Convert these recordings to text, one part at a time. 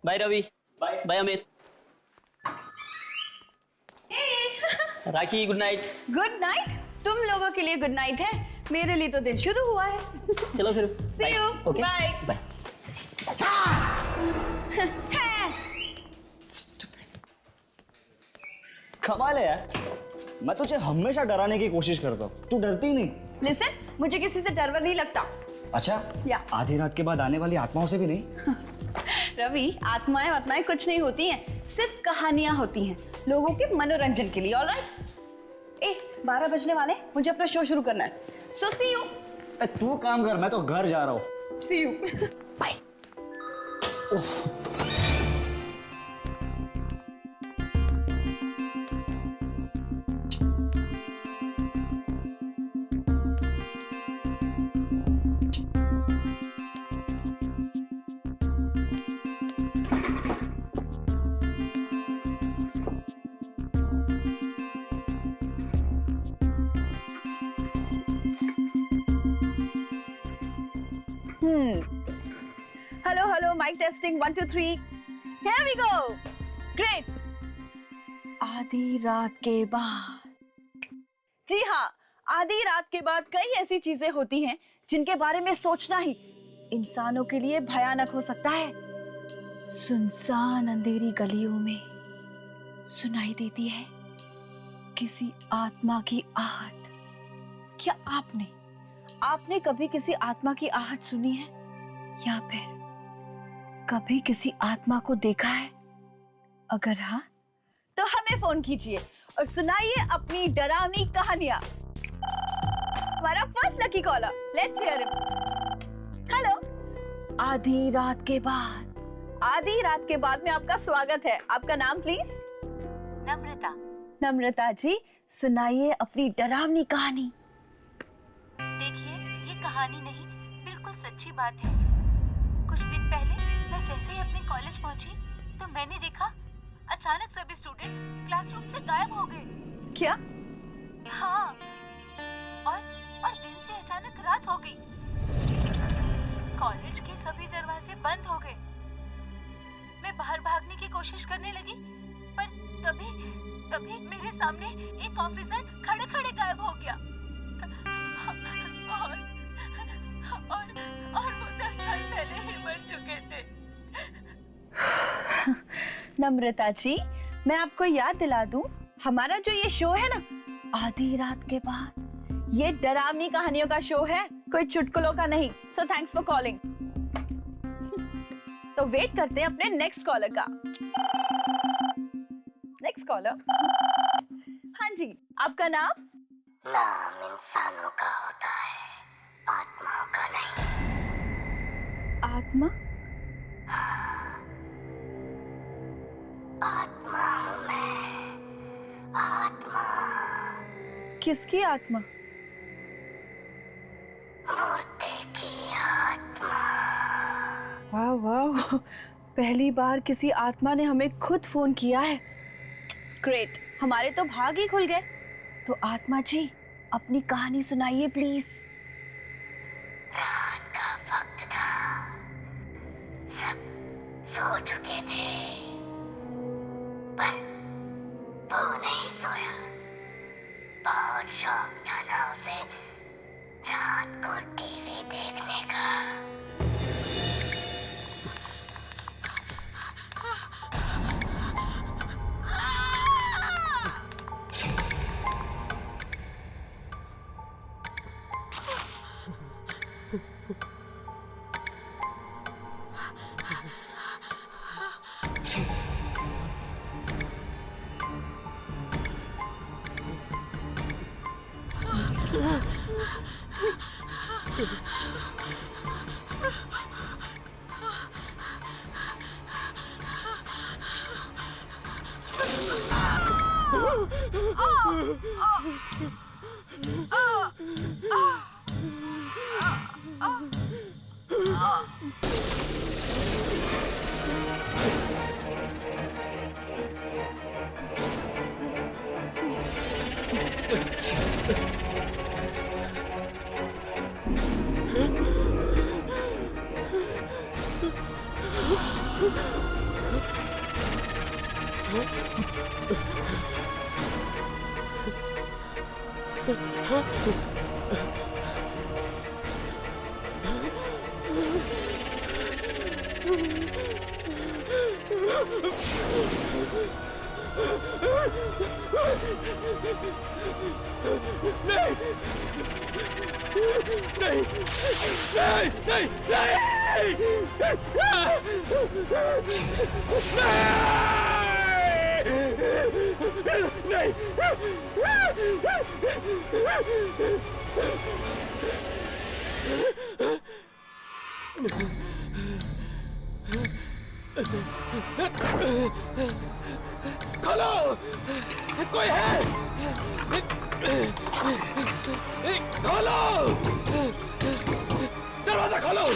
Bye Ravi. Bye bye Amit. Rakhi good night. Good night. तुम लोगों के लिए गुड नाइट है, मेरे लिए तो दिन शुरू हुआ है। चलो फिर See you. Okay Bye. Bye. कमाल है यार, मैं तुझे हमेशा डराने की कोशिश करता हूँ, तू डरती ही नहीं। लिसन, मुझे किसी से डर वर नहीं लगता। अच्छा या। आधी रात के बाद आने वाली आत्माओं से भी नहीं? रवि, आत्माएं कुछ नहीं होती हैं, सिर्फ कहानियां होती हैं लोगों के मनोरंजन के लिए। ऑलराइट। 12 बजने वाले, मुझे अपना शो शुरू करना है। So see you. तू काम कर, मैं तो घर जा रहा हूँ। See you. Bye. Hello hello, mike testing 1 2 3। Here we go. Great. आधी रात के बाद। जी हाँ, आधी रात के बाद कई ऐसी चीजें होती हैं जिनके बारे में सोचना ही इंसानों के लिए भयानक हो सकता है। सुनसान अंधेरी गलियों में सुनाई देती है किसी आत्मा की आहट। क्या आपने कभी किसी आत्मा की आहट सुनी है, या फिर कभी किसी आत्मा को देखा है? अगर हाँ, तो हमें फोन कीजिए और सुनाइए अपनी डरावनी कहानियां। हमारा first lucky caller, let's hear him. Hello. आधी रात के बाद में आपका स्वागत है। आपका नाम प्लीज? नम्रता। नम्रता जी, सुनाइए अपनी डरावनी कहानी। देखिए, ये कहानी नहीं, बिल्कुल सच्ची बात है। कुछ दिन पहले मैं जैसे ही अपने कॉलेज पहुंची तो मैंने देखा अचानक सभी स्टूडेंट्स क्लासरूम से गायब हो गए। क्या? हाँ, और दिन से अचानक रात हो गई। कॉलेज के सभी दरवाजे बंद हो गए। मैं बाहर भागने की कोशिश करने लगी, पर तभी मेरे सामने एक ऑफिसर खड़े गायब हो गया। और वो 10 साल पहले ही मर चुके थे। नम्रता जी, मैं आपको याद दिला दूं, हमारा जो ये शो है ना, आधी रात के बाद, ये डरावनी कहानियों का शो है, कोई चुटकुलों का नहीं। So thanks for calling. तो वेट करते हैं अपने नेक्स्ट कॉलर का। Next collar. हाँ जी, आपका नाम? नाम इंसानों का होता है, आत्माओं का नहीं। आत्मा? आत्मा हूँ मैं, आत्मा। किसकी आत्मा? मुर्दे की आत्मा। वाह वाह, पहली बार किसी आत्मा ने हमें खुद फोन किया है। ग्रेट, हमारे तो भाग ही खुल गए। तो आत्मा जी, अपनी कहानी सुनाइए प्लीज। रात का वक्त था, सब सो चुके थे, पर वो नहीं सोया। बहुत शौक था ना उसे रात को टीवी देखने का। खोलो, कोई है? खोलो, दरवाजा खोलो।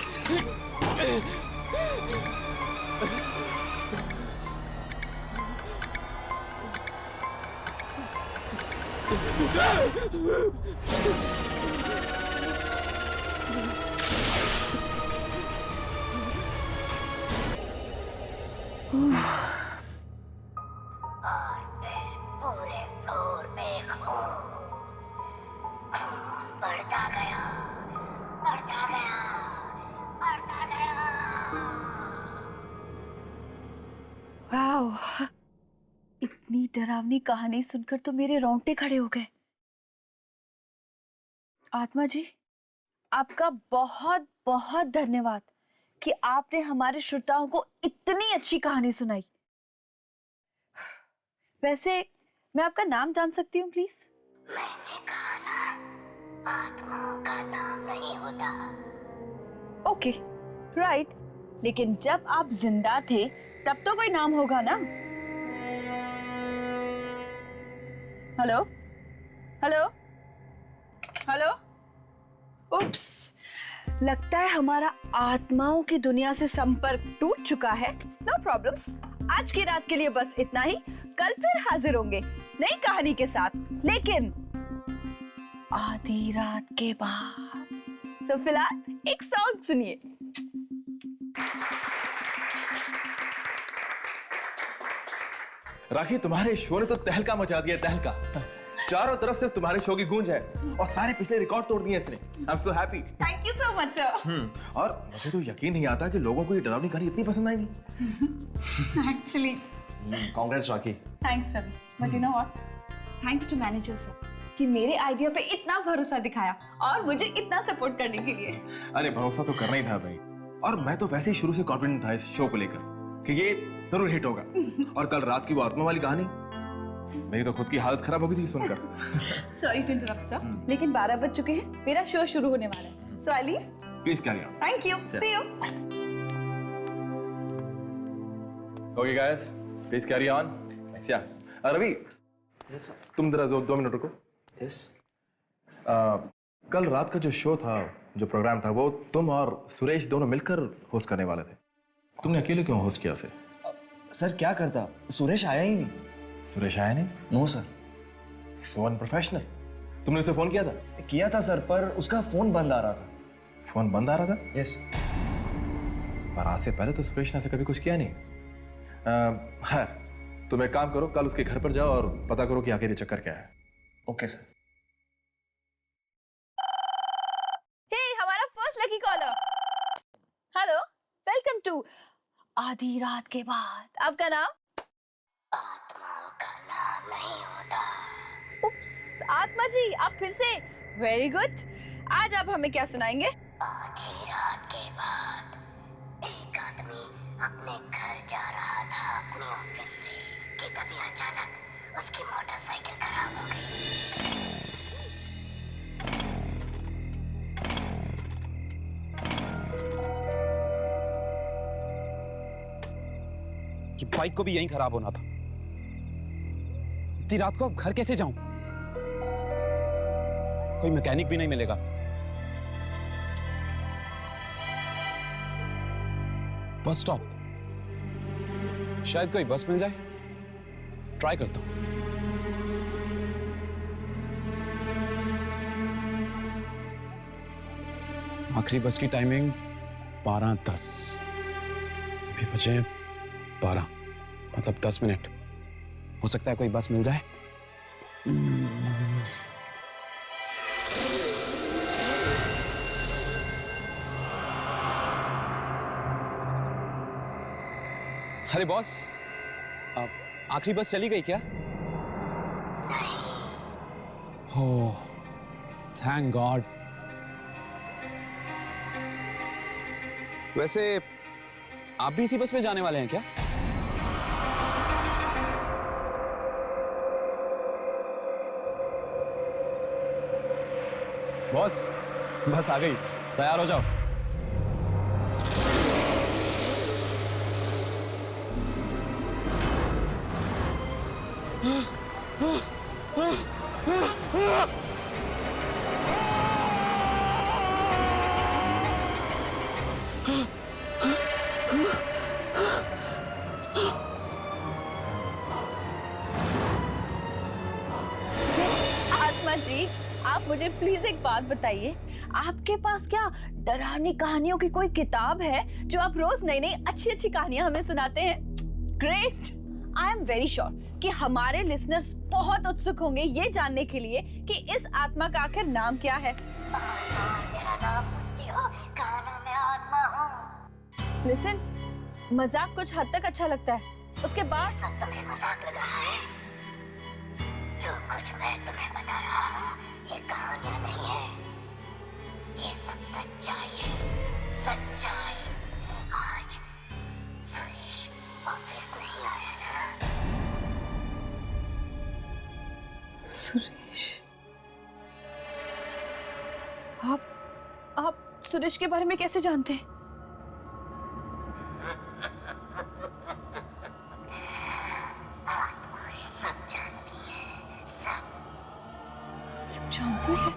और फिर पूरे फ्लोर पे खून बढ़ता गया, बढ़ता गया, बढ़ता गया। वाओ, इतनी डरावनी कहानी सुनकर तो मेरे रोंगटे खड़े हो गए। आत्मा जी, आपका बहुत बहुत धन्यवाद कि आपने हमारे श्रोताओं को इतनी अच्छी कहानी सुनाई। वैसे मैं आपका नाम जान सकती हूँ प्लीज? मैंने कहा ना, आत्माओं का नाम नहीं होता। Okay, right. लेकिन जब आप जिंदा थे तब तो कोई नाम होगा ना? Hello hello hello. उप्स, लगता है हमारा आत्माओं की दुनिया से संपर्क टूट चुका है। नो प्रॉब्लम्स, आज की रात के लिए बस इतना ही। कल फिर हाजिर होंगे नई कहानी के साथ, लेकिन आधी रात के बाद। सो फिलहाल एक सॉन्ग सुनिए। राखी, तुम्हारे शो ने तो तहलका मचा दिया, तहलका। चारों तरफ सिर्फ तुम्हारे शो की गूंज है और सारे पिछले रिकॉर्ड तोड़ दिए इसने। I am so happy. Thank you so much sir. और मुझे तो यकीन नहीं आता कि लोगों को ये डरावनी कहानी इतनी पसंद आएगी। Actually congrats Rakhi. Thanks Ravi, but you know what, thanks to manager sir कि मेरे आइडिया पे इतना भरोसा दिखाया और मुझे इतना सपोर्ट करने के लिए। अरे भरोसा तो करना ही था भाई, और मैं तो वैसे ही शुरू से कॉन्फिडेंट था इस शो को लेकर कि ये जरूर हिट होगा। और कल रात की वो आत्मा वाली कहानी, मेरी तो खुद की हालत खराब हो गई थी सुनकर। सॉरी टू इंटरप्ट सर, लेकिन 12 बज चुके हैं, मेरा शो शुरू होने वाला है। So I leave. Please carry on. Thank you, see you. Okay guys, please carry on. अच्छा रवि, यस सर। तुम जरा 2 मिनट रुको। यस। कल रात का जो शो था, जो प्रोग्राम था, वो तुम और सुरेश दोनों मिलकर होस्ट करने वाले थे। तुमने अकेले क्यों होस्ट किया उसे? सर क्या करता, सुरेश आया ही नहीं। सुरेश आया नहीं? No sir. So unprofessional. तुमने उसे फोन किया था? किया था सर, पर उसका फोन बंद आ रहा था। फोन बंद आ रहा था? यस। पर आज से पहले तो सुरेश ने ऐसे कभी कुछ किया नहीं। है, तुम एक काम करो, कल उसके घर पर जाओ और पता करो कि आखिर ये चक्कर क्या है। Okay sir. हे, हमारा first lucky caller. Hello, welcome to आधी रात के बाद। आपका नाम? आत्माओं का नाम नहीं होता। उप्स, आत्मा जी आप फिर से। Very good. आज आप हमें क्या सुनाएंगे? आधी रात के बाद एक आदमी अपने घर जा रहा था अपने ऑफिस से कि तभी अचानक उसकी मोटरसाइकिल खराब हो गई। कि बाइक को भी यहीं खराब होना था। इतनी रात को अब घर कैसे जाऊं? कोई मैकेनिक भी नहीं मिलेगा। बस स्टॉप, शायद कोई बस मिल जाए। ट्राई करता हूं। आखिरी बस की टाइमिंग 12:10। अभी बचे 12, मतलब 10 मिनट। हो सकता है कोई बस मिल जाए। अरे बॉस, आखिरी बस चली गई क्या? हो, थैंक गॉड। वैसे आप भी इसी बस में जाने वाले हैं क्या? बॉस, बस आ गई, तैयार हो जाओ। आत्मा जी, आप मुझे प्लीज एक बात बताइए, आपके पास क्या डरावनी कहानियों की कोई किताब है जो आप रोज नई नई अच्छी अच्छी कहानियां हमें सुनाते हैं? Great. I am very sure कि हमारे लिसनर्स बहुत उत्सुक होंगे ये जानने के लिए कि इस आत्मा का आखिर नाम क्या है। मेरा नाम पूछती हो, कहानों में आत्मा हूँ। लिसन, मजाक कुछ हद तक अच्छा लगता है, उसके बाद सब तुम्हें मजाक लग रहा है? जो कुछ मैं तुम्हें बता रहा हूँ ये कहानियां नहीं है, ये सब सच्चाई है, सच्चाई। आज सुरेश ऑफिस नहीं आया ना? सुरेश, आप सुरेश के बारे में कैसे जानते हैं? आत्माएं सब जानती हैं, सब। सब जानती है?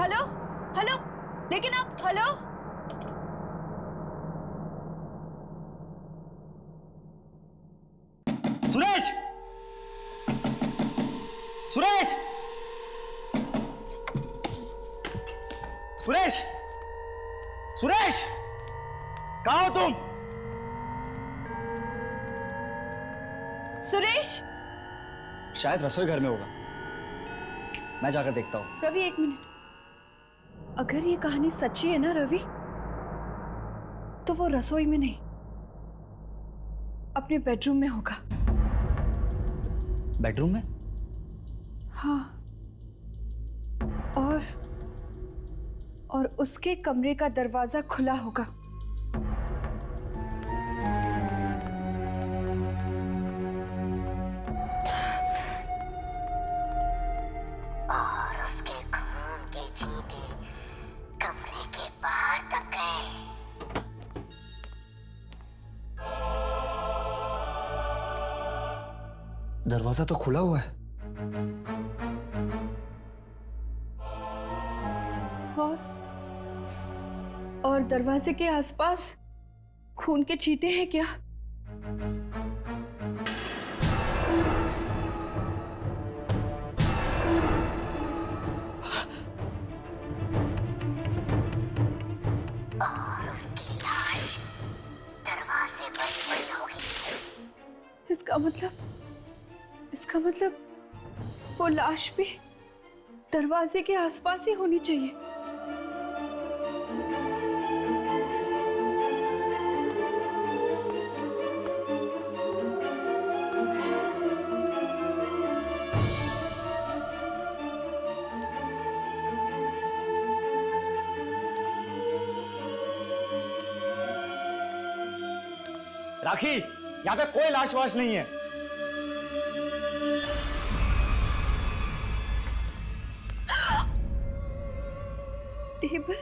हेलो हेलो, लेकिन आप हेलो। सुरेश! सुरेश! सुरेश! सुरेश! कहाँ हो तुम? सुरेश! शायद रसोई घर में होगा, मैं जाकर देखता हूँ। रवि, एक मिनट। अगर ये कहानी सच्ची है ना रवि, तो वो रसोई में नहीं, अपने बेडरूम में होगा। बेडरूम में? हाँ, और उसके कमरे का दरवाजा खुला होगा। और उसके खून के छींटे कमरे के बाहर तक गए। दरवाजा तो खुला हुआ है। और दरवाजे के आसपास खून के छींटे हैं क्या? और उसकी लाश दरवाजे पर पड़ी होगी। इसका मतलब वो लाश भी दरवाजे के आसपास ही होनी चाहिए। राखी, यहाँ पे कोई लाश वाश नहीं है। टेबल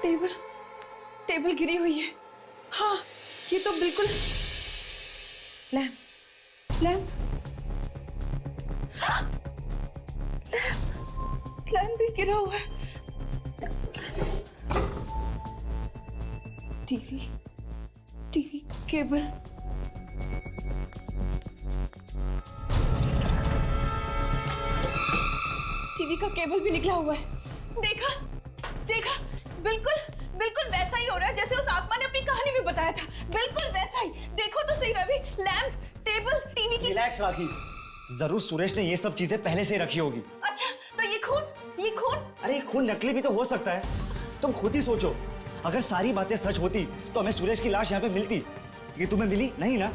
टेबल टेबल गिरी हुई है। हाँ, ये तो बिल्कुल लैम्प लैम्प लैम्प भी गिरा हुआ है। टीवी केबल, टीवी का केबल भी निकला हुआ है। देखा बिल्कुल वैसा ही हो रहा है जैसे उस आत्मा ने अपनी कहानी में बताया था। बिल्कुल वैसा ही। देखो तो सही रवि, लैंप, टेबल, टीवी की। रिलैक्स राखी, जरूर सुरेश ने ये सब चीजें पहले से रखी होगी। अच्छा, तो ये खून अरे खून नकली भी तो हो सकता है। तुम खुद ही सोचो, अगर सारी बातें सच होती तो हमें सूरज की लाश यहाँ पे मिलती, लेकिन तुम्हें मिली नहीं ना।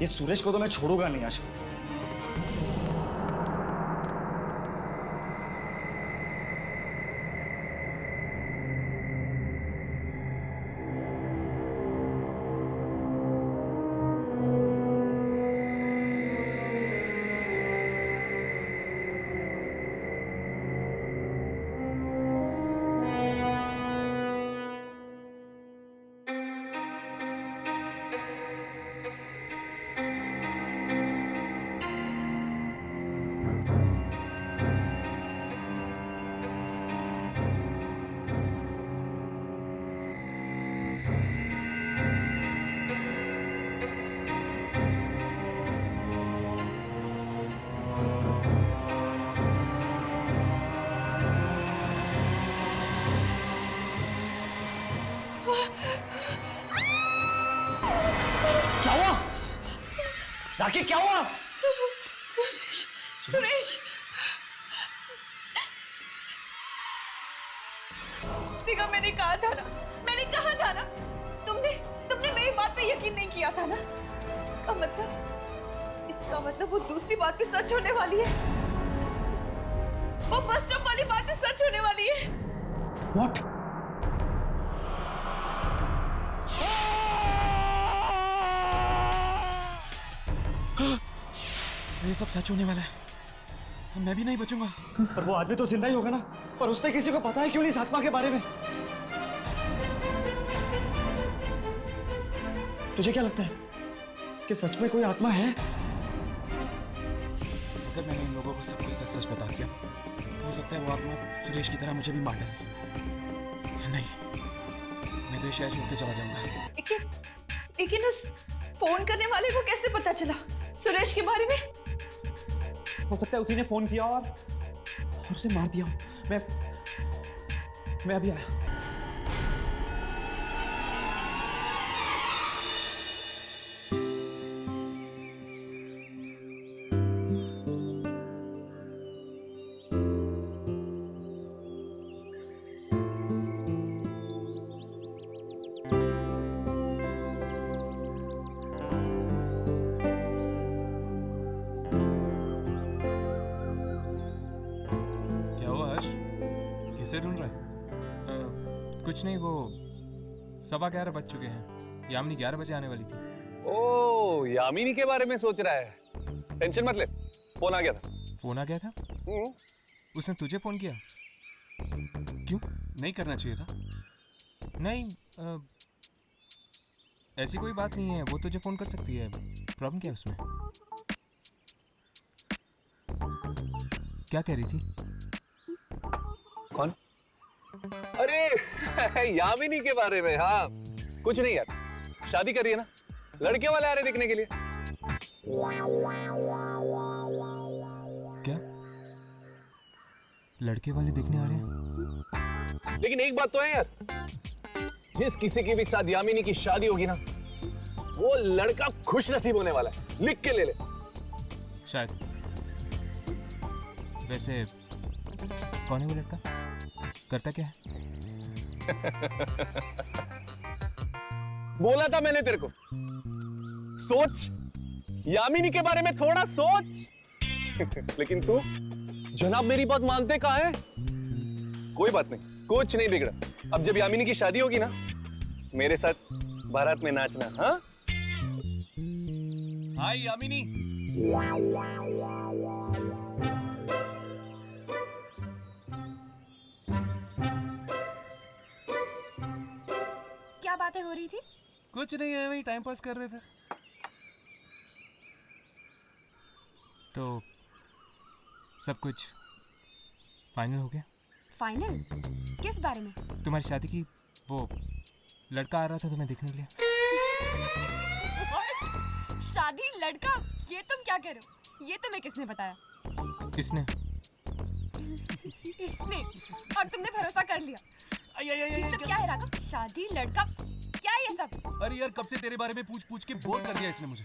इस सूरज को तो मैं छोड़ूंगा नहीं आशा। क्या हुआ राखी, क्या हुआ? सुरेश, सुरेश, देखा मैंने कहा था ना, मैंने कहा था ना, तुमने मेरी बात पे यकीन नहीं किया था ना। इसका मतलब वो दूसरी बात भी सच होने वाली है। वो बस स्टॉप वाली बात भी सच होने वाली है। What? ये सब सच होने वाला है, मैं भी नहीं बचूंगा। पर वो आदमी तो जिंदा ही होगा ना। पर उसने किसी को पता है क्यों नहीं इस आत्मा के बारे में? तुझे क्या लगता है कि सच में कोई आत्मा है? अगर मैंने इन लोगों को सब कुछ सच सच बता दिया तो हो सकता है वो आत्मा सुरेश की तरह मुझे भी मार डाले। नहीं, मैं तो ये शहर छोड़ के चला जाऊंगा। लेकिन उस फोन करने वाले को कैसे पता चला सुरेश के बारे में? हो सकता है उसी ने फोन किया और उसे मार दिया। मैं अभी आया। किसे ढूंढ रहा है? कुछ नहीं, वो 11:15 बज चुके हैं। यामिनी 11 बजे आने वाली थी। ओ, यामिनी के बारे में सोच रहा है। टेंशन मत ले, फोन आ गया था। फोन आ गया था? उसने तुझे फोन किया? क्यों? नहीं करना चाहिए था। नहीं, ऐसी कोई बात नहीं है, वो तुझे फोन कर सकती है। प्रॉब्लम क्या है उसमें? क्या कह रही थी? कौन? अरे यामिनी के बारे में। हाँ, कुछ नहीं यार, शादी कर रही है ना, लड़के वाले आ रहे देखने के लिए। क्या लड़के वाले देखने आ रहे हैं? लेकिन एक बात तो है यार, जिस किसी के भी साथ यामिनी की शादी होगी ना, वो लड़का खुश नसीब होने वाला है। लिख के ले ले। शायद। वैसे कौन है वो लड़का? करता क्या है? बोला था मैंने तेरे को, सोच, यामिनी के बारे में थोड़ा सोच। लेकिन तू जनाब मेरी बात मानते कहाँ है? कोई बात नहीं, कुछ नहीं बिगड़ा। अब जब यामिनी की शादी होगी ना, मेरे साथ बारात में नाचना। हाँ हाय यामिनी। क्या बातें हो रही थी? कुछ नहीं है, वही टाइम पास कर रहे थे। तो सब कुछ फाइनल हो गया? फाइनल? किस बारे में? तुम्हारी शादी की वो लड़का आ रहा था तुम्हें देखने के लिए। शादी लड़का? ये तुम क्या कह रहे हो? ये तुम्हें किसने बताया? किसने? इसने। और तुमने भरोसा कर लिया। ये सब क्या है राघव? शादी लड़का क्या है ये सब? अरे यार, कब से तेरे बारे में पूछ पूछ के बोर कर दिया इसने मुझे।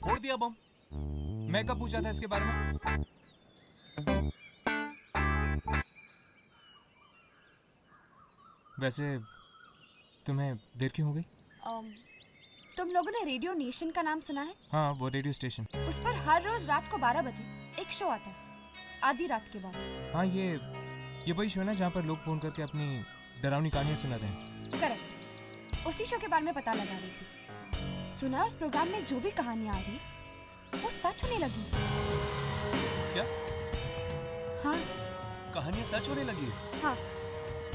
फोड़ दिया बम। मैं कब पूछा था इसके बारे में? वैसे तुम्हें देर क्यों हो गई? तुम लोगों ने रेडियो नेशन का नाम सुना है? हाँ, वो रेडियो स्टेशन। उस पर हर रोज रात को 12 बजे एक शो आता है, आधी रात के बाद। हाँ, ये वही शो है ना जहाँ पर लोग फोन करके अपनी डरावनी कहानियाँ सुनाते हैं। करेक्ट, उसी शो के बारे में पता लगा रही थी। सुना उस प्रोग्राम में जो भी कहानियाँ आ रही वो सच होने लगी। क्या? हाँ, कहानियाँ सच होने लगी? हाँ,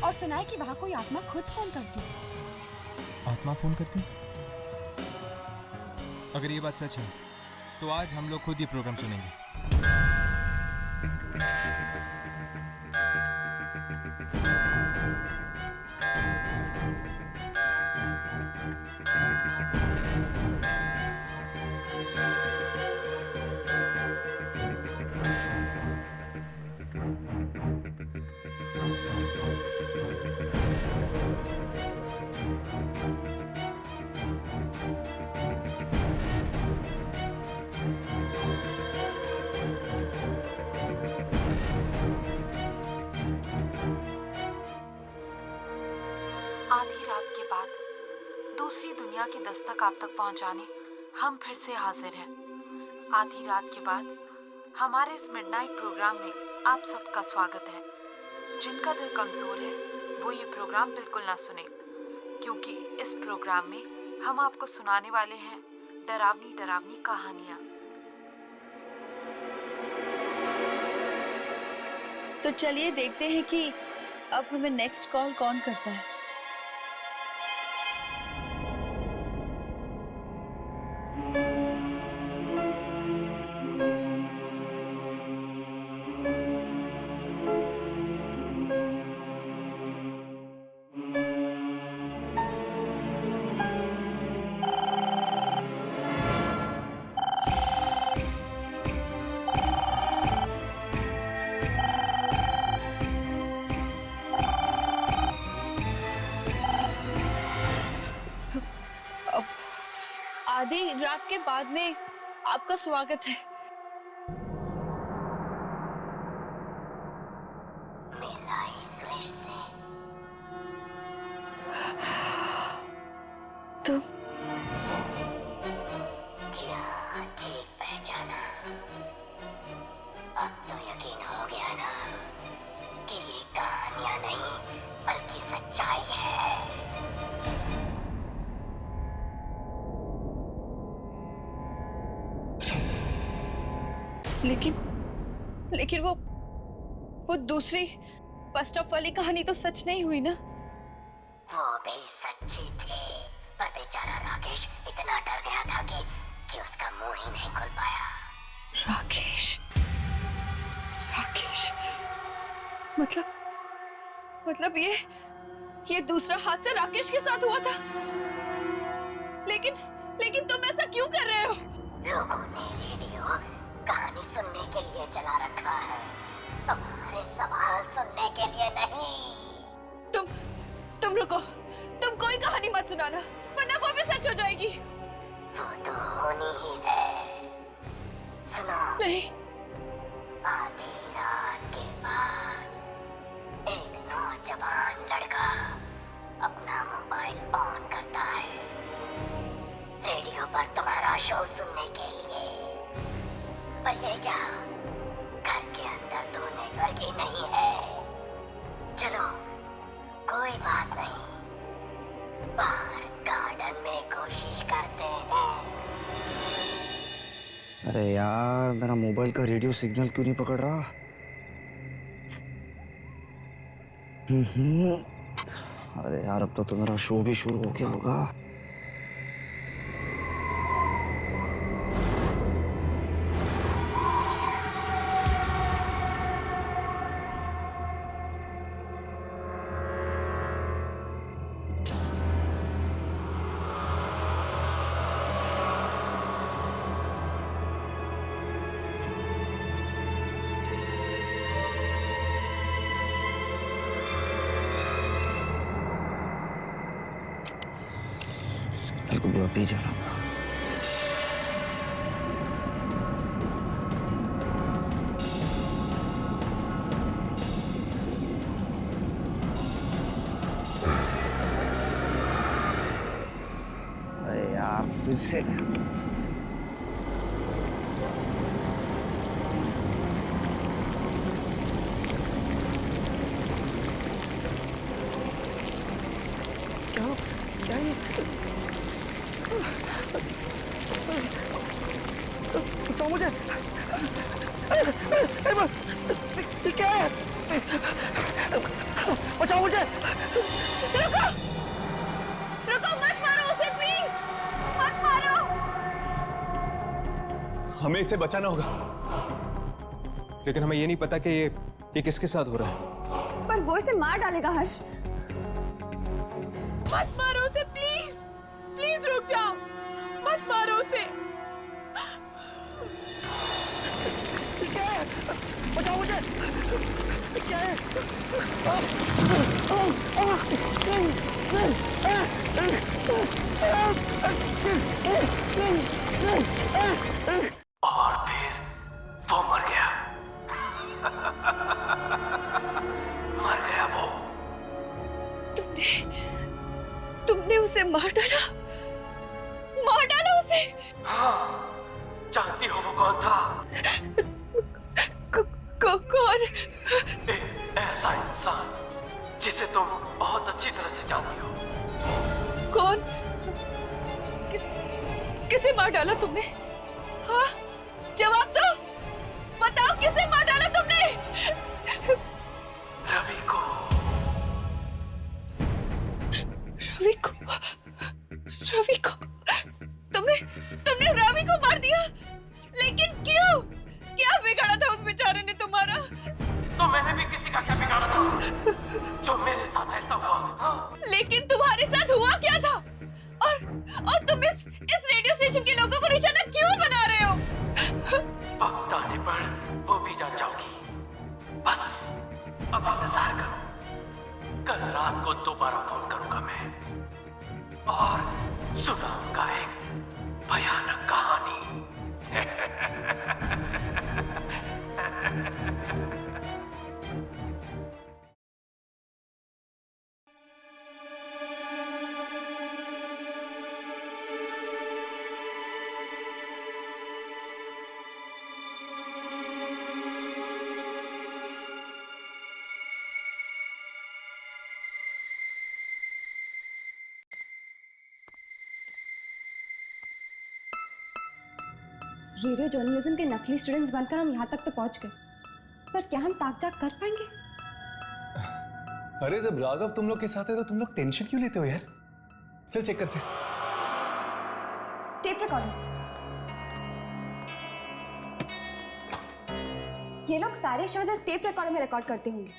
और सुना है कि वहाँ कोई आत्मा खुद फोन करती है। आत्मा फोन करती? अगर ये बात सच है तो आज हम लोग खुद ये प्रोग्राम सुनेंगे। आधी रात के बाद दूसरी दुनिया की दस्तक आप तक पहुंचाने हम फिर से हाजिर हैं। आधी रात के बाद हमारे इस मिडनाइट प्रोग्राम में आप सबका स्वागत है। जिनका दिल कमजोर है वो ये प्रोग्राम बिल्कुल ना सुने, क्योंकि इस प्रोग्राम में हम आपको सुनाने वाले हैं डरावनी डरावनी कहानियाँ। तो चलिए देखते हैं कि अब हमें नेक्स्ट कॉल कौन करता है। आधी रात के बाद में आपका स्वागत है। मिला ही सुरेश से। तुम? जी हाँ, ठीक पहचाना। अब तो यकीन हो गया ना कि ये कहानियां नहीं बल्कि सच्चाई है। लेकिन वो दूसरी बस स्टॉप वाली कहानी तो सच नहीं हुई ना? वो भी सच्ची थी, पर बेचारा राकेश इतना डर गया था कि उसका मुंह ही नहीं खुल पाया। राकेश मतलब ये दूसरा हादसा राकेश के साथ हुआ था। लेकिन तुम ऐसा क्यों कर रहे हो? लोगों ने रेडियो कहानी सुनने के लिए चला रखा है, तुम्हारे सवाल सुनने के लिए नहीं। तुम रुको, तुम कोई कहानी मत सुनाना, वरना वो भी सच हो जाएगी। वो तो होनी ही है। सुनो। नहीं। आधी रात के बाद एक नौजवान लड़का अपना मोबाइल ऑन करता है रेडियो पर तुम्हारा शो सुनने के लिए। पर ये क्या, घर के अंदर तो नेटवर्क ही नहीं है। चलो कोई बात नहीं, बाहर गार्डन में कोशिश करते हैं। अरे यार, मेरा मोबाइल का रेडियो सिग्नल क्यों नहीं पकड़ रहा? अरे यार, अब तो मेरा शो भी शुरू हो गया होगा। को भी अभी जाना होगा। तुझसे। क्या ये? तो मुझे क्या है? बचाओ मुझे। रुको रुको, मत मारो उसे प्लीज, मत मारो। हमें इसे बचाना होगा, लेकिन हमें ये नहीं पता कि ये किसके साथ हो रहा है। पर वो इसे मार डालेगा हर्ष। मत मारो उसे प्लीज, प्लीज रुक जाओ, मत मारो उसे। क्या है? बचाओ मुझे। क्या है? और फिर वो मर गया। मर गया वो। तुमने उसे मार डाला, मार डाला उसे। हाँ, जानती हो वो कौन था? कौन? एक ऐसा इंसान जिसे तुम बहुत अच्छी तरह से जानती हो। कौन? किसे मार डाला तुमने? हाँ, जवाब दो, बताओ किसे मार डाला तुमने? रवि को। रवि को? रवि को? तुमने रवि को मार दिया? लेकिन क्यों? क्या बिगाड़ा था उस बेचारे ने तुम्हारा? तो मैंने भी किसी का क्या बिगाड़ा था जो मेरे साथ ऐसा हुआ? हाँ? लेकिन तुम्हारे साथ हुआ क्या था? और तुम इस रेडियो स्टेशन के लोगों को निशाना क्यों बना रहे हो? वक्त आने पर वो भी जान जाओगी। बस अब इंतजार करो, कल रात को दोबारा फोन करूंगा मैं और सुनाऊंगा एक भयानक कहानी। रेडियो जर्नलिज्म के नकली स्टूडेंट्स बनकर हम यहाँ तक तो पहुँच गए, पर क्या हम ताक झाक कर पाएंगे? अरे जब राघव तुम लोग के साथ है तो तुम लोग टेंशन क्यों लेते हो यार? चल चेक करते। Tape recorder. ये लोग सारे शोज इस टेप रिकॉर्डर में रिकॉर्ड करते होंगे।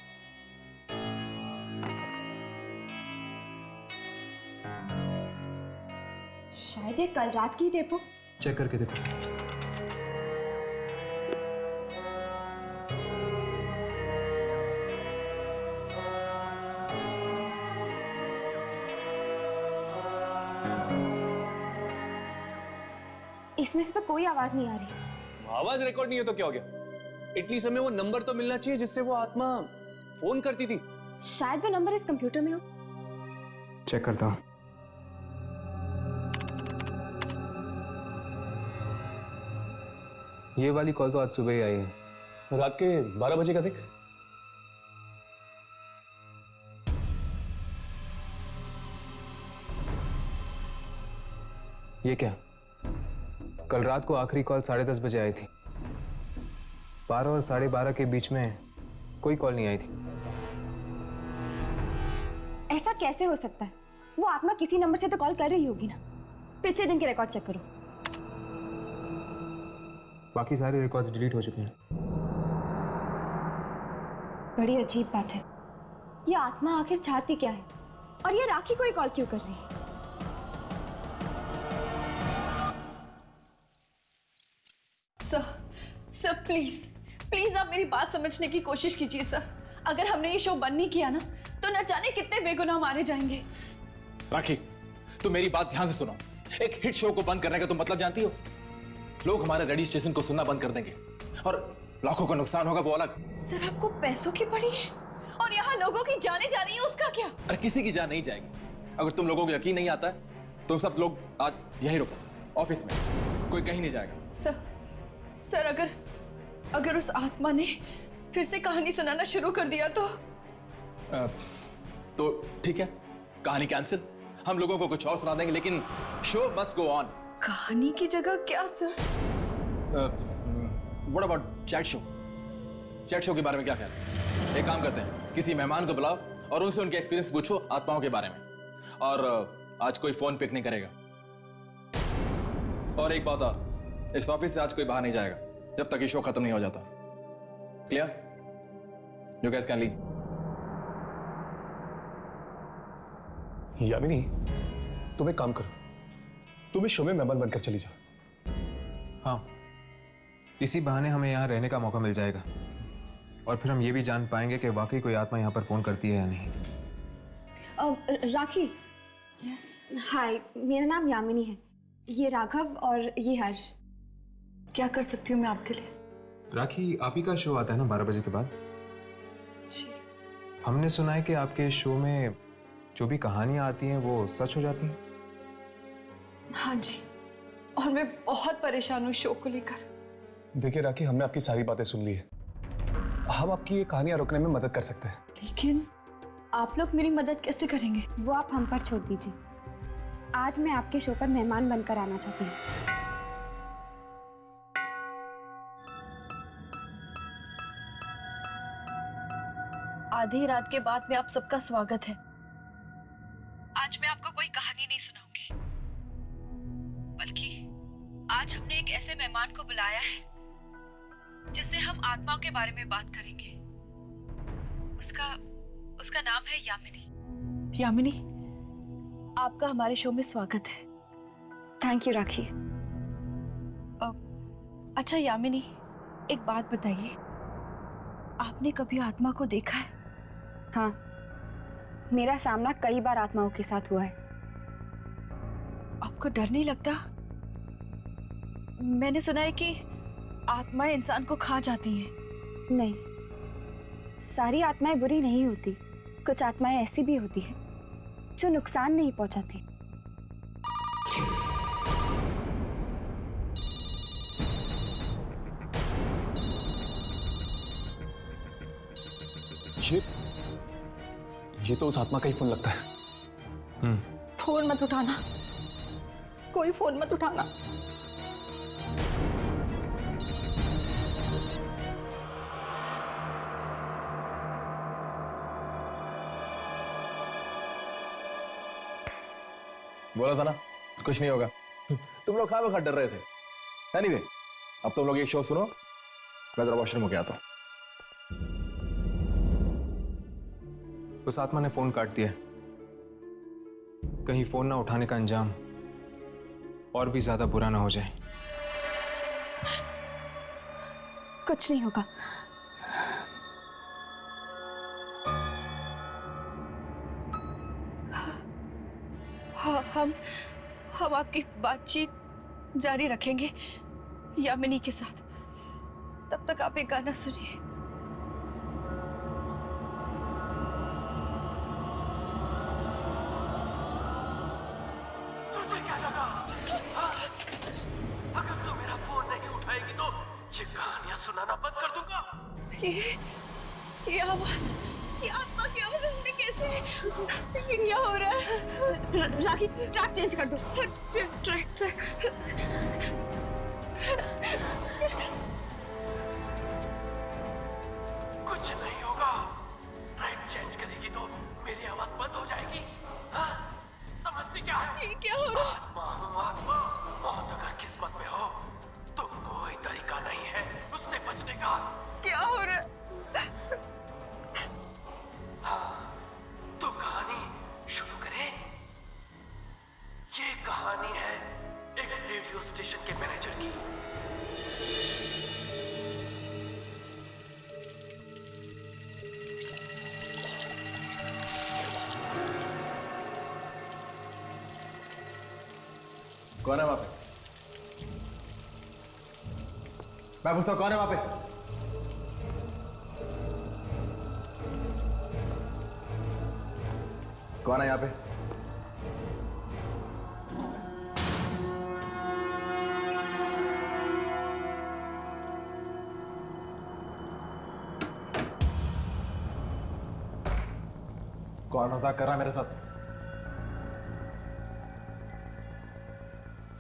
शायद ये कल रात की टेप हो। चेक करके देखो। इसमें से तो कोई आवाज नहीं आ रही। आवाज रिकॉर्ड नहीं है तो क्या हो गया? एटलीस्ट हमें वो नंबर तो मिलना चाहिए जिससे वो आत्मा फोन करती थी। शायद वो नंबर इस कंप्यूटर में हो। चेक करता हूं। ये वाली कॉल तो आज सुबह ही आई है। रात के 12 बजे का देख। ये क्या? कल रात को आखिरी कॉल 10:30 बजे आई थी। 12 और 12:30 के बीच में कोई कॉल नहीं आई थी। ऐसा कैसे हो सकता है? वो आत्मा किसी नंबर से तो कॉल कर रही होगी ना। पिछले दिन के रिकॉर्ड चेक करो। बाकी सारे रिकॉर्ड्स डिलीट हो चुके हैं। बड़ी अजीब बात है। ये आत्मा आखिर चाहती क्या है? और ये राखी कोई कॉल क्यों कर रही है? सर प्लीज प्लीज आप मेरी बात समझने की कोशिश कीजिए सर। अगर हमने ये शो बंद नहीं किया ना तो न जाने कितने बेगुनाह मारे जाएंगे। राखी, तुम मेरी बात ध्यान से सुनो। एक हिट शो को बंद करने का तुम मतलब जानती हो? लोग हमारे रेडियो स्टेशन को सुनना बंद कर देंगे और लाखों का नुकसान होगा वो अलग। सर आपको पैसों की पड़ी है और यहाँ लोगों की जाने जा रही है, उसका क्या? अरे किसी की जान नहीं जाएगी। अगर तुम लोगों को यकीन नहीं आता है तो सब लोग आज यहीं रुको। ऑफिस में, कोई कहीं नहीं जाएगा। सर अगर उस आत्मा ने फिर से कहानी सुनाना शुरू कर दिया तो ठीक है, कहानी कैंसिल, हम लोगों को कुछ और सुना देंगे, लेकिन शो मस्ट गो ऑन। कहानी की जगह क्या sir? What about chat show? Chat show के बारे में क्या ख्याल है? एक काम करते हैं, किसी मेहमान को बुलाओ और उनसे उनके एक्सपीरियंस पूछो आत्माओं के बारे में। और आज कोई फोन पिक नहीं करेगा। और एक बात और, इस ऑफिस से आज कोई बाहर नहीं जाएगा जब तक ये शो खत्म नहीं हो जाता। Clear? You guys can leave. Yamini, तुम एक काम करो, तुम इस शो में मेहमान बनकर चली जाओ। हाँ, इसी बहाने हमें यहाँ रहने का मौका मिल जाएगा और फिर हम ये भी जान पाएंगे कि वाकई कोई आत्मा यहाँ पर फोन करती है या नहीं। राखी। यस। हाय, मेरा नाम यामिनी है, ये राघव और ये हर्ष। क्या कर सकती हूँ मैं आपके लिए? राखी, आप ही का शो आता है ना 12 बजे के बाद? जी। हमने सुना है कि आपके शो में जो भी कहानियां आती हैं वो सच हो जाती हैं। हाँ जी, और मैं बहुत परेशान हूँ शो को लेकर। देखिए राखी, हमने आपकी सारी बातें सुन ली है, हम आपकी ये कहानियां रोकने में मदद कर सकते हैं। लेकिन आप लोग मेरी मदद कैसे करेंगे? वो आप हम पर छोड़ दीजिए। आज मैं आपके शो पर मेहमान बनकर आना चाहती हूँ। आधी रात के बाद में आप सबका स्वागत है। आज मैं आपको कोई कहानी नहीं सुनाऊंगी, बल्कि आज हमने एक ऐसे मेहमान को बुलाया है जिससे हम आत्माओं के बारे में बात करेंगे। उसका नाम है यामिनी। यामिनी, आपका हमारे शो में स्वागत है। थैंक यू राखी। अच्छा यामिनी, एक बात बताइए, आपने कभी आत्मा को देखा है? हाँ, मेरा सामना कई बार आत्माओं के साथ हुआ है। आपको डर नहीं लगता? मैंने सुना है कि आत्माएं इंसान को खा जाती हैं। नहीं, सारी आत्माएं बुरी नहीं होती। कुछ आत्माएं ऐसी भी होती हैं जो नुकसान नहीं पहुंचाती। ये तो उस आत्मा का ही फोन लगता है। फोन मत उठाना, कोई फोन मत उठाना। बोला था ना कुछ नहीं होगा। तुम लोग खा डर रहे थे। एनीवे, अब तुम लोग एक शो सुनो, मैं जरा वॉशरूम होके आता हूं। उस आत्मा ने फोन काट दिया। कहीं फोन ना उठाने का अंजाम और भी ज्यादा बुरा ना हो जाए। कुछ नहीं होगा। हाँ, हम आपकी बातचीत जारी रखेंगे यामिनी के साथ। तब तक आप एक गाना सुनिए। तुझे क्या लगा? हाँ? अगर तू मेरा फोन नहीं उठाएगी तो ये कहानियां सुनाना बंद कर दूंगा। ये आवाज, ये आत्मा की आवाज इसमें कैसे है? ये क्या हो रहा है? राखी, ट्रैक चेंज कर दो। ट्रैक। कुछ नहीं होगा। ट्रैक चेंज करेगी तो मेरी आवाज बंद हो जाएगी। हाँ? समझती क्या है? ये क्या हो रहा है? आत्मा हूँ आत्मा। मौत अगर किस्मत में हो तो कोई तरीका नहीं है उससे बचने का। क्या हो रहा है? हाँ, तो कहानी शुरू करें। ये कहानी है एक रेडियो स्टेशन के मैनेजर की। कौन है वहां पे? मैं पूछता हूं कौन है वहां पे? कौन है यहाँ पे? कौन मजाक कर रहा है मेरे साथ?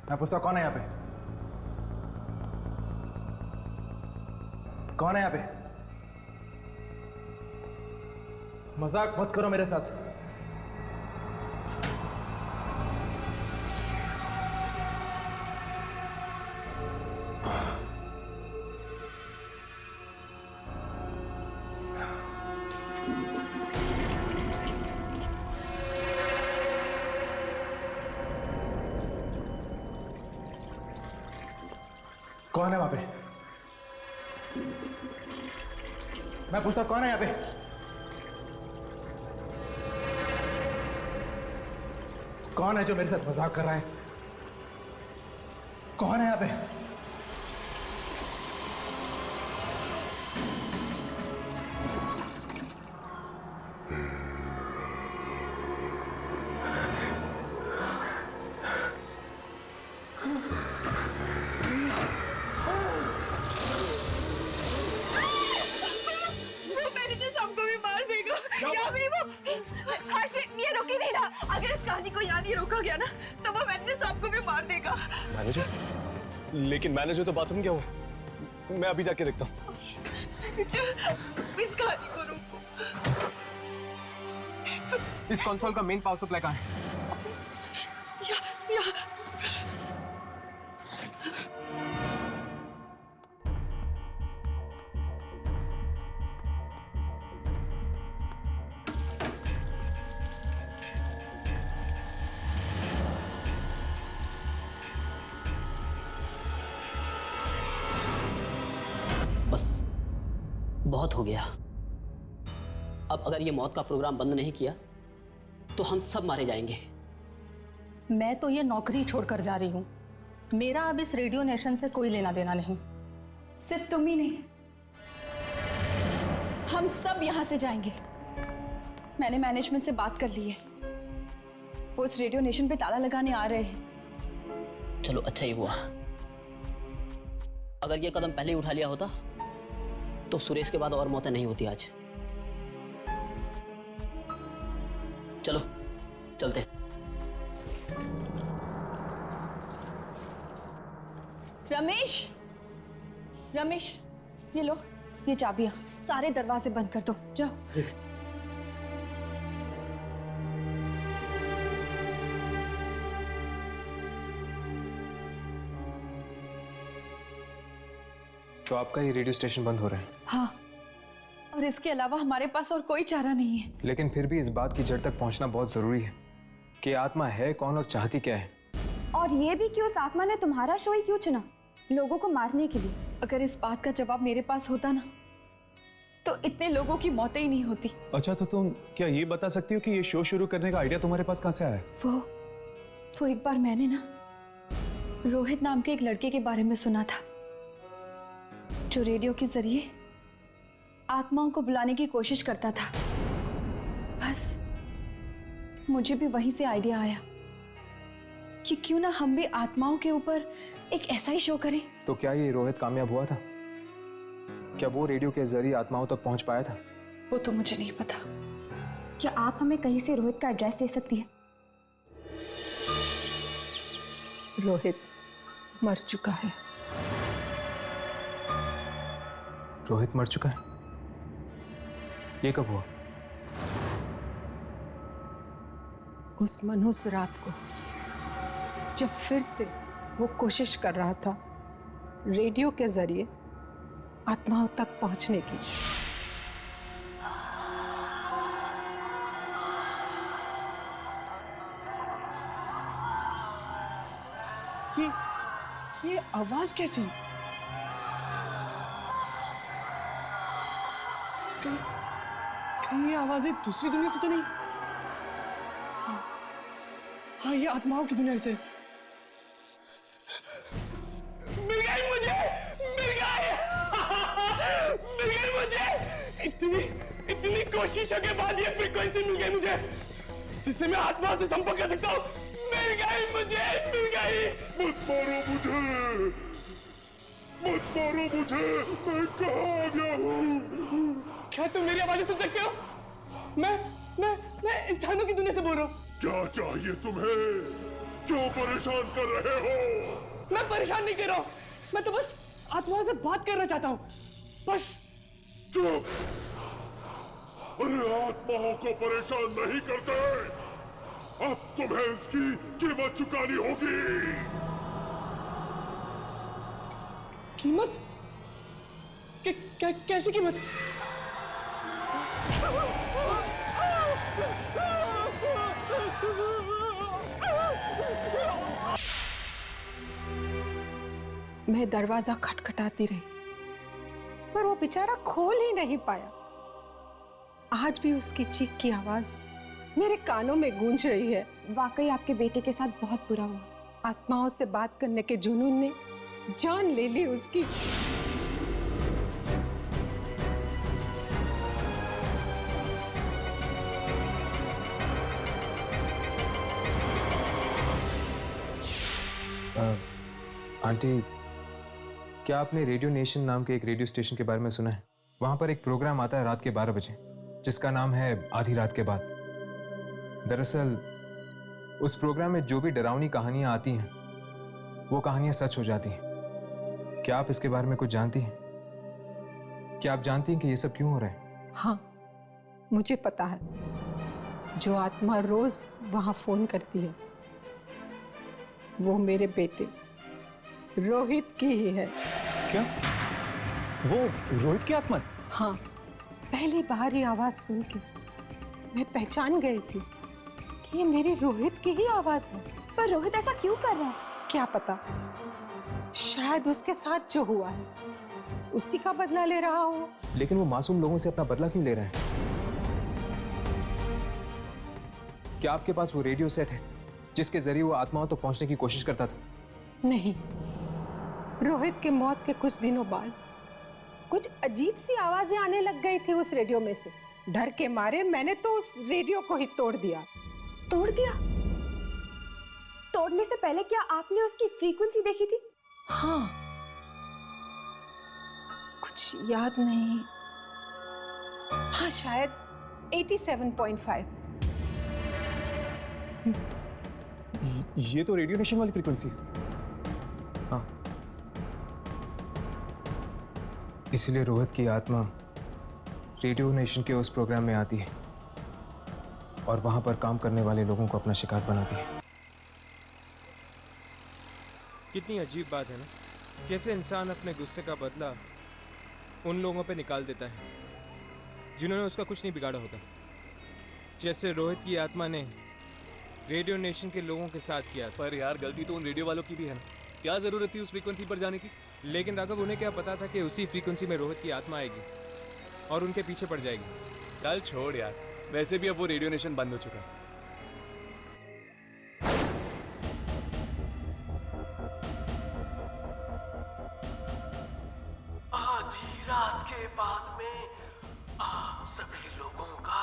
मैं पूछता हूं, कौन है यहाँ पे? कौन है यहाँ पे? मजाक मत करो मेरे साथ। कौन है वहां पे? मैं पूछता कौन है यहाँ पे? कौन है जो मेरे साथ मजाक कर रहा है? कौन है यहाँ पे? सबको भी मार देगा। यामिनी वो हर्ष ये रुक ही नहीं रहा। अगर इस कहानी को यहाँ नहीं रोका गया ना तो वो मैनेजर साहब को भी मार देगा। मैनेजर? लेकिन मैनेजर तो बाथरूम क्या हुआ? मैं अभी जाके देखता हूँ। इस कहानी को रोको। इस कंसोल का मेन पावर सप्लाई कहाँ है? बस बहुत हो गया। अब अगर ये मौत का प्रोग्राम बंद नहीं किया तो हम सब मारे जाएंगे। मैं तो ये नौकरी छोड़कर जा रही हूँ। मेरा अब इस रेडियो नेशन से कोई लेना देना नहीं। सिर्फ तुम ही नहीं, हम सब यहाँ से जाएंगे। मैंने मैनेजमेंट से बात कर ली है, वो इस रेडियो नेशन पे ताला लगाने आ रहे हैं। चलो अच्छा ही हुआ। अगर ये कदम पहले ही उठा लिया होता तो सुरेश के बाद और मौतें नहीं होती आज। चलो चलते। रमेश, रमेश ये लो, ये चाबियां। सारे दरवाजे बंद कर दो, जाओ। तो आपका ये रेडियो स्टेशन बंद हो रहा है? हाँ, और इसके अलावा हमारे पास और कोई चारा नहीं है। लेकिन फिर भी इस बात की जड़ तक पहुंचना बहुत जरूरी है कि आत्मा है कौन और चाहती क्या है। और ये भी कि उस आत्मा ने तुम्हारा शो ही क्यों चुना, लोगों को मारने के लिए? अगर इस बात का जवाब मेरे पास होता ना तो इतने लोगों की मौतें ही नहीं होती। अच्छा, तो तुम क्या ये बता सकती हो कि ये शो शुरू करने का आइडिया तुम्हारे पास कहाँ से आया? वो एक बार मैंने ना रोहित नाम के एक लड़के के बारे में सुना था जो रेडियो के जरिए आत्माओं को बुलाने की कोशिश करता था। बस मुझे भी वहीं से आइडिया आया कि क्यों ना हम भी आत्माओं के ऊपर एक ऐसा ही शो करें। तो क्या ये रोहित कामयाब हुआ था? क्या वो रेडियो के जरिए आत्माओं तक पहुंच पाया था? वो तो मुझे नहीं पता। क्या आप हमें कहीं से रोहित का एड्रेस दे सकती है? रोहित मर चुका है। रोहित मर चुका है? ये कब हुआ? उस मनहूस रात को जब फिर से वो कोशिश कर रहा था रेडियो के जरिए आत्माओं तक पहुंचने की। ये आवाज कैसी? कहीं ये आवाजें दूसरी दुनिया से तो नहीं? हाँ, ये आत्माओं की दुनिया से। मिल गई मुझे, मिल गई, मिल गई मुझे। इतनी कोशिशों के बाद ये फ्रीक्वेंसी मिल गई मुझे जिससे मैं आत्मा से संपर्क कर सकता हूँ। मिल गई मुझे, मिल गई। मत मारो मुझे, मत मारो मुझे, मैं कहाँ गया हूँ? क्या तुम मेरी आवाज़ें सुन सकते हो? मैं मैं इंसानों की दुनिया से बोल रहा हूँ। क्या चाहिए तुम्हें? क्यों परेशान कर रहे हो? मैं परेशान नहीं कर रहा हूँ, मैं तो बस आत्माओं से बात करना चाहता हूँ, बस। चुप! अरे आत्माओं को परेशान नहीं करते, अब तुम्हें इसकी कीमत चुकानी होगी। कीमत? कैसी कीमत? मैं दरवाजा खटखटाती रही, पर वो बेचारा खोल ही नहीं पाया। आज भी उसकी चीख की आवाज मेरे कानों में गूंज रही है। वाकई आपके बेटे के साथ बहुत बुरा हुआ। आत्माओं से बात करने के जुनून ने जान ले ली उसकी। आंटी, क्या आपने रेडियो नेशन नाम के एक रेडियो स्टेशन के बारे में सुना है? वहाँ पर एक प्रोग्राम आता है रात के 12 बजे, जिसका नाम है आधी रात के बाद। दरअसल उस प्रोग्राम में जो भी डरावनी कहानियाँ आती हैं, वो कहानियाँ सच हो जाती हैं। क्या आप इसके बारे में कुछ जानती हैं? क्या आप जानती हैं कि ये सब क्यों हो रहा है? हाँ, मुझे पता है। जो आत्मा रोज वहाँ फोन करती है, वो मेरे बेटे रोहित की ही है। क्या? वो रोहित की आत्मा? हाँ, पहली बार ये आवाज सुन के मैं पहचान गई थी कि ये मेरे रोहित की ही आवाज है। पर रोहित ऐसा क्यों कर रहा है? क्या पता, शायद उसके साथ जो हुआ है उसी का बदला ले रहा हो। लेकिन वो मासूम लोगों से अपना बदला क्यों ले रहा है? क्या आपके पास वो रेडियो सेट है जिसके जरिए वो आत्माओं तक पहुंचने की कोशिश करता था? नहीं, रोहित के मौत के कुछ दिनों बाद कुछ अजीब सी आवाजें आने लग गई थी उस रेडियो में से। डर के मारे मैंने तो उस रेडियो को ही तोड़ दिया। तोड़ दिया? तोड़ने से पहले क्या आपने उसकी फ्रीक्वेंसी देखी थी? हाँ, कुछ याद नहीं। हाँ, शायद 87.5। ये तो रेडियो नेशन वाली फ्रीक्वेंसी है। हाँ, इसीलिए रोहित की आत्मा रेडियो नेशन के उस प्रोग्राम में आती है और वहां पर काम करने वाले लोगों को अपना शिकार बनाती है। कितनी अजीब बात है ना, कैसे इंसान अपने गुस्से का बदला उन लोगों पे निकाल देता है जिन्होंने उसका कुछ नहीं बिगाड़ा होता। जैसे रोहित की आत्मा ने रेडियो नेशन के लोगों के साथ किया। पर यार, गलती तो उन रेडियो वालों की भी है ना। क्या जरूरत थी उस फ्रीक्वेंसी पर जाने की? लेकिन राघव, उन्हें क्या पता था कि उसी फ्रीक्वेंसी में रोहित की आत्मा आएगी और उनके पीछे पड़ जाएगी। चल छोड़ यार, वैसे भी अब वो रेडियो नेशन बंद हो चुका है। आधी रात के बाद में आप सभी लोगों का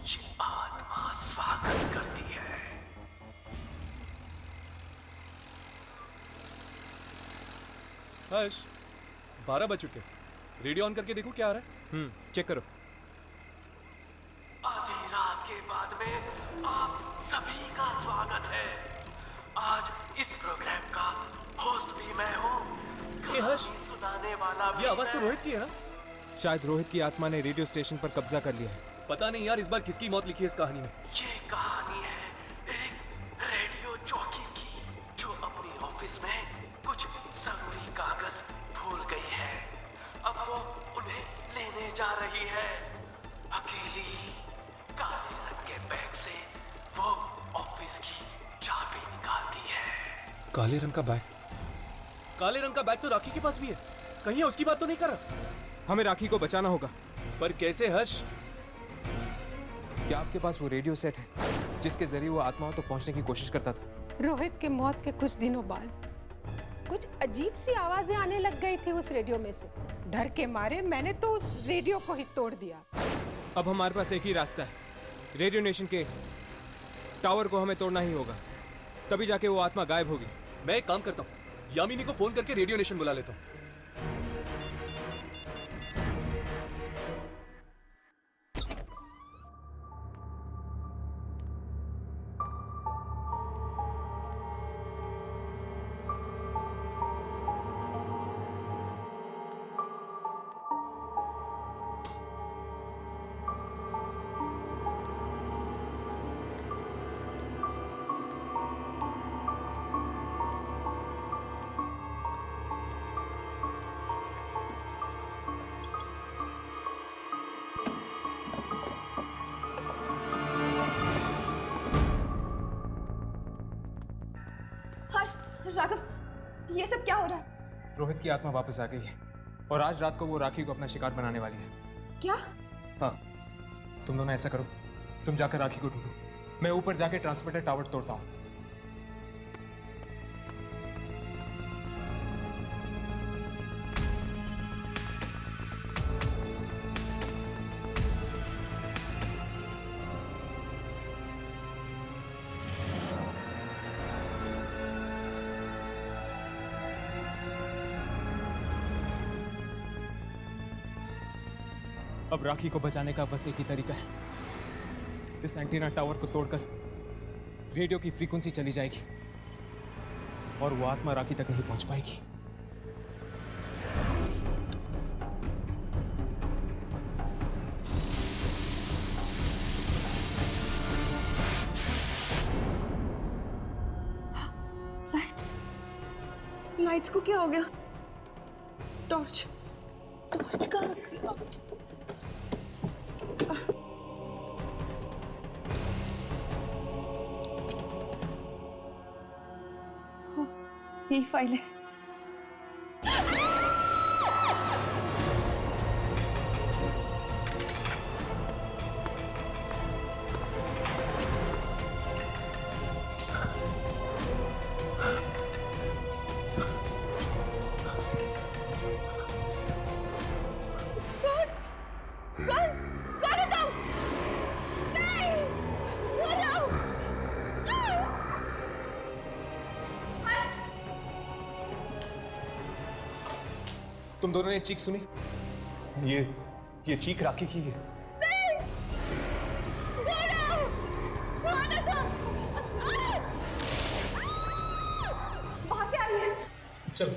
ये आत्मा स्वागत करती है। हर्ष, 12 बज चुके। रेडियो ऑन करके देखो क्या आ रहा है। चेक करो। आधी रात के बाद में आप सभी का स्वागत है। आज इस प्रोग्राम का होस्ट भी मैं हूँ, कहानी सुनाने वाला भी। ये आवाज तो रोहित की है ना? शायद रोहित की आत्मा ने रेडियो स्टेशन पर कब्जा कर लिया है। पता नहीं यार, इस बार किसकी मौत लिखी है इस कहानी में। ये कहानी है एक रेडियो जॉकी की, जो अपनी ऑफिस में कुछ जरूरी कागज भूल गई है। अब वो उन्हें लेने जा रही है। अकेली काले रंग के बैग से वो ऑफिस की चाबी निकालती है। काले रंग का बैग? काले रंग का बैग तो राखी के पास भी है। कहीं उसकी बात तो नहीं कर रहा? हमें राखी को बचाना होगा। पर कैसे हर्ष? क्या आपके पास वो रेडियो सेट है जिसके जरिए वो आत्माओं तक पहुंचने की कोशिश करता था? रोहित के मौत के कुछ दिनों बाद कुछ अजीब सी आवाजें आने लग गई थी उस रेडियो में से। डर के मारे मैंने तो उस रेडियो को ही तोड़ दिया। अब हमारे पास एक ही रास्ता है, रेडियो नेशन के टावर को हमें तोड़ना ही होगा, तभी जाके वो आत्मा गायब होगी। मैं एक काम करता हूँ, यामिनी को फोन करके रेडियो नेशन बुला लेता हूँ। राघव, ये सब क्या हो रहा है? रोहित की आत्मा वापस आ गई है और आज रात को वो राखी को अपना शिकार बनाने वाली है। क्या? हाँ, तुम दोनों ऐसा करो, तुम जाकर राखी को ढूंढो, मैं ऊपर जाके ट्रांसमिटर टावर तोड़ता हूँ। अब राखी को बचाने का बस एक ही तरीका है, इस एंटीना टावर को तोड़कर रेडियो की फ्रीक्वेंसी चली जाएगी और वो आत्मा राखी तक नहीं पहुंच पाएगी। लाइट्स को क्या हो गया? टॉर्च कहाँ रख दिया? यही फाइल है। तुम दोनों ने चीख सुनी? ये चीख राखी की है। वहां से आ रही है। चलो।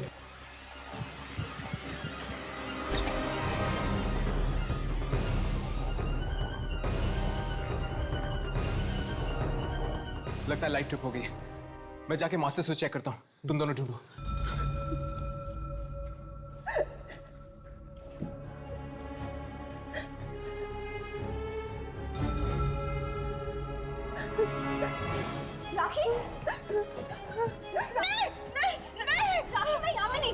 लगता है लाइट ट्रिप हो गई है। मैं जाके मास्टर स्विच चेक करता हूँ, तुम दोनों ढूंढो। राखी? नहीं, राखी मैं यामिनी।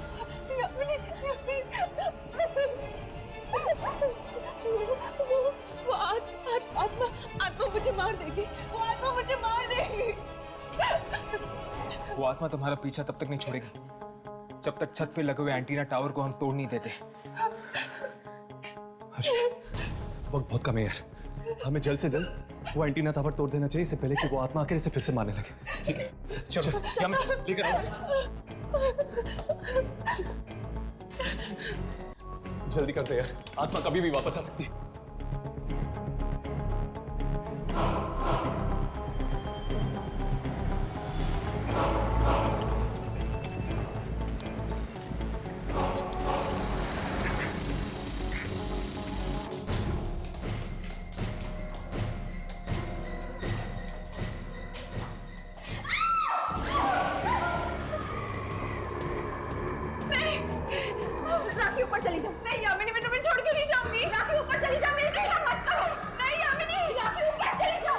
वो आत्मा मुझे मार देगी। वो आत्मा मुझे मार देगी। वो आत्मा तुम्हारा पीछा तब तक नहीं छोड़ेगी जब तक छत पे लगे हुए एंटीना टावर को हम तोड़ नहीं देते। वक्त बहुत कम है यार, हमें जल्द से जल्द वो एंटीना टावर तोड़ देना चाहिए, इससे पहले कि वो आत्मा आकर इसे फिर से मारने लगे। ठीक है, चलो लेकर आओ। जल्दी करते यार, आत्मा कभी भी वापस आ सकती है। राखी ऊपर चली जाओ। नहीं यामिनी, मैं तुम्हें छोड़ के नहीं जाऊंगी। राखी ऊपर चली जाओ, मेरी चिंता मत करो। नहीं यामिनी, राखी ऊपर चली जाओ।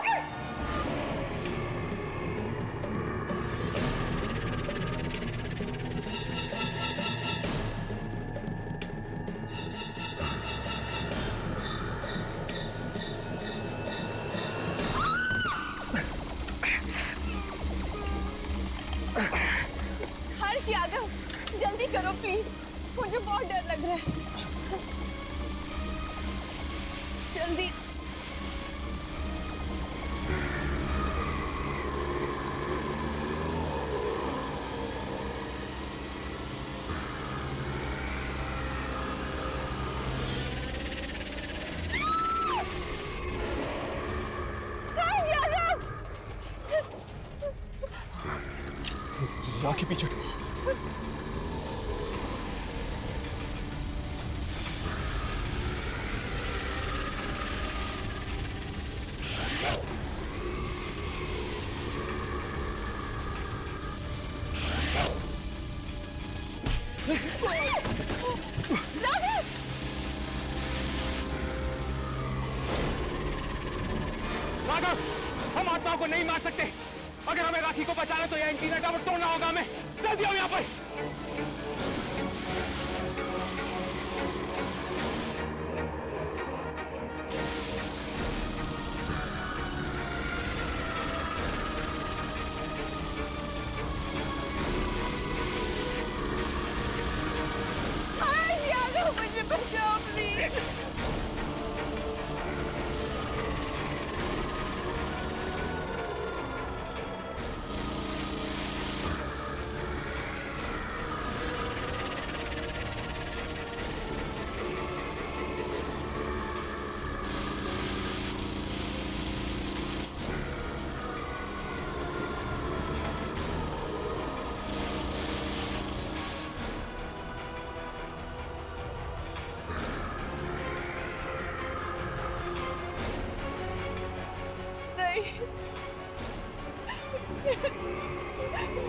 हर्ष यादव, जल्दी करो प्लीज, मुझे बहुत डर लग रहा है। जल्दी। राखी पीछे। राघव, हम आत्माओं को नहीं मार सकते। अगर हमें राखी को बचाना तो यह एंटीना टावर तोड़ना होगा हमें। जल्दी आओ यहाँ पर। मुझे बचाओ प्लीज।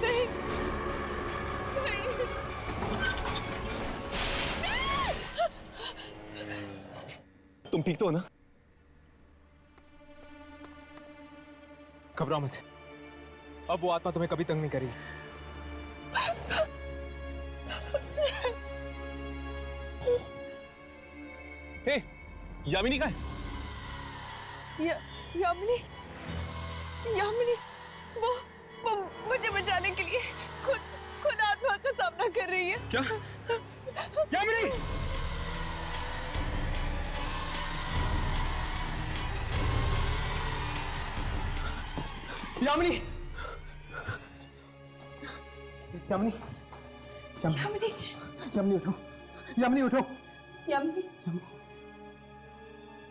नहीं तुम ठीक तो हो ना? घबराओ मत, अब वो आत्मा तुम्हें कभी तंग नहीं करेगी। हे, यामिनी कहाँ है? यामिनी यामिनी वो मुझे बचाने के लिए खुद आत्मा का सामना कर रही है। क्या? यामिनी! यामिनी! यामिनी! यामिनी! यामिनी उठो! यामिनी उठो! यामिनी!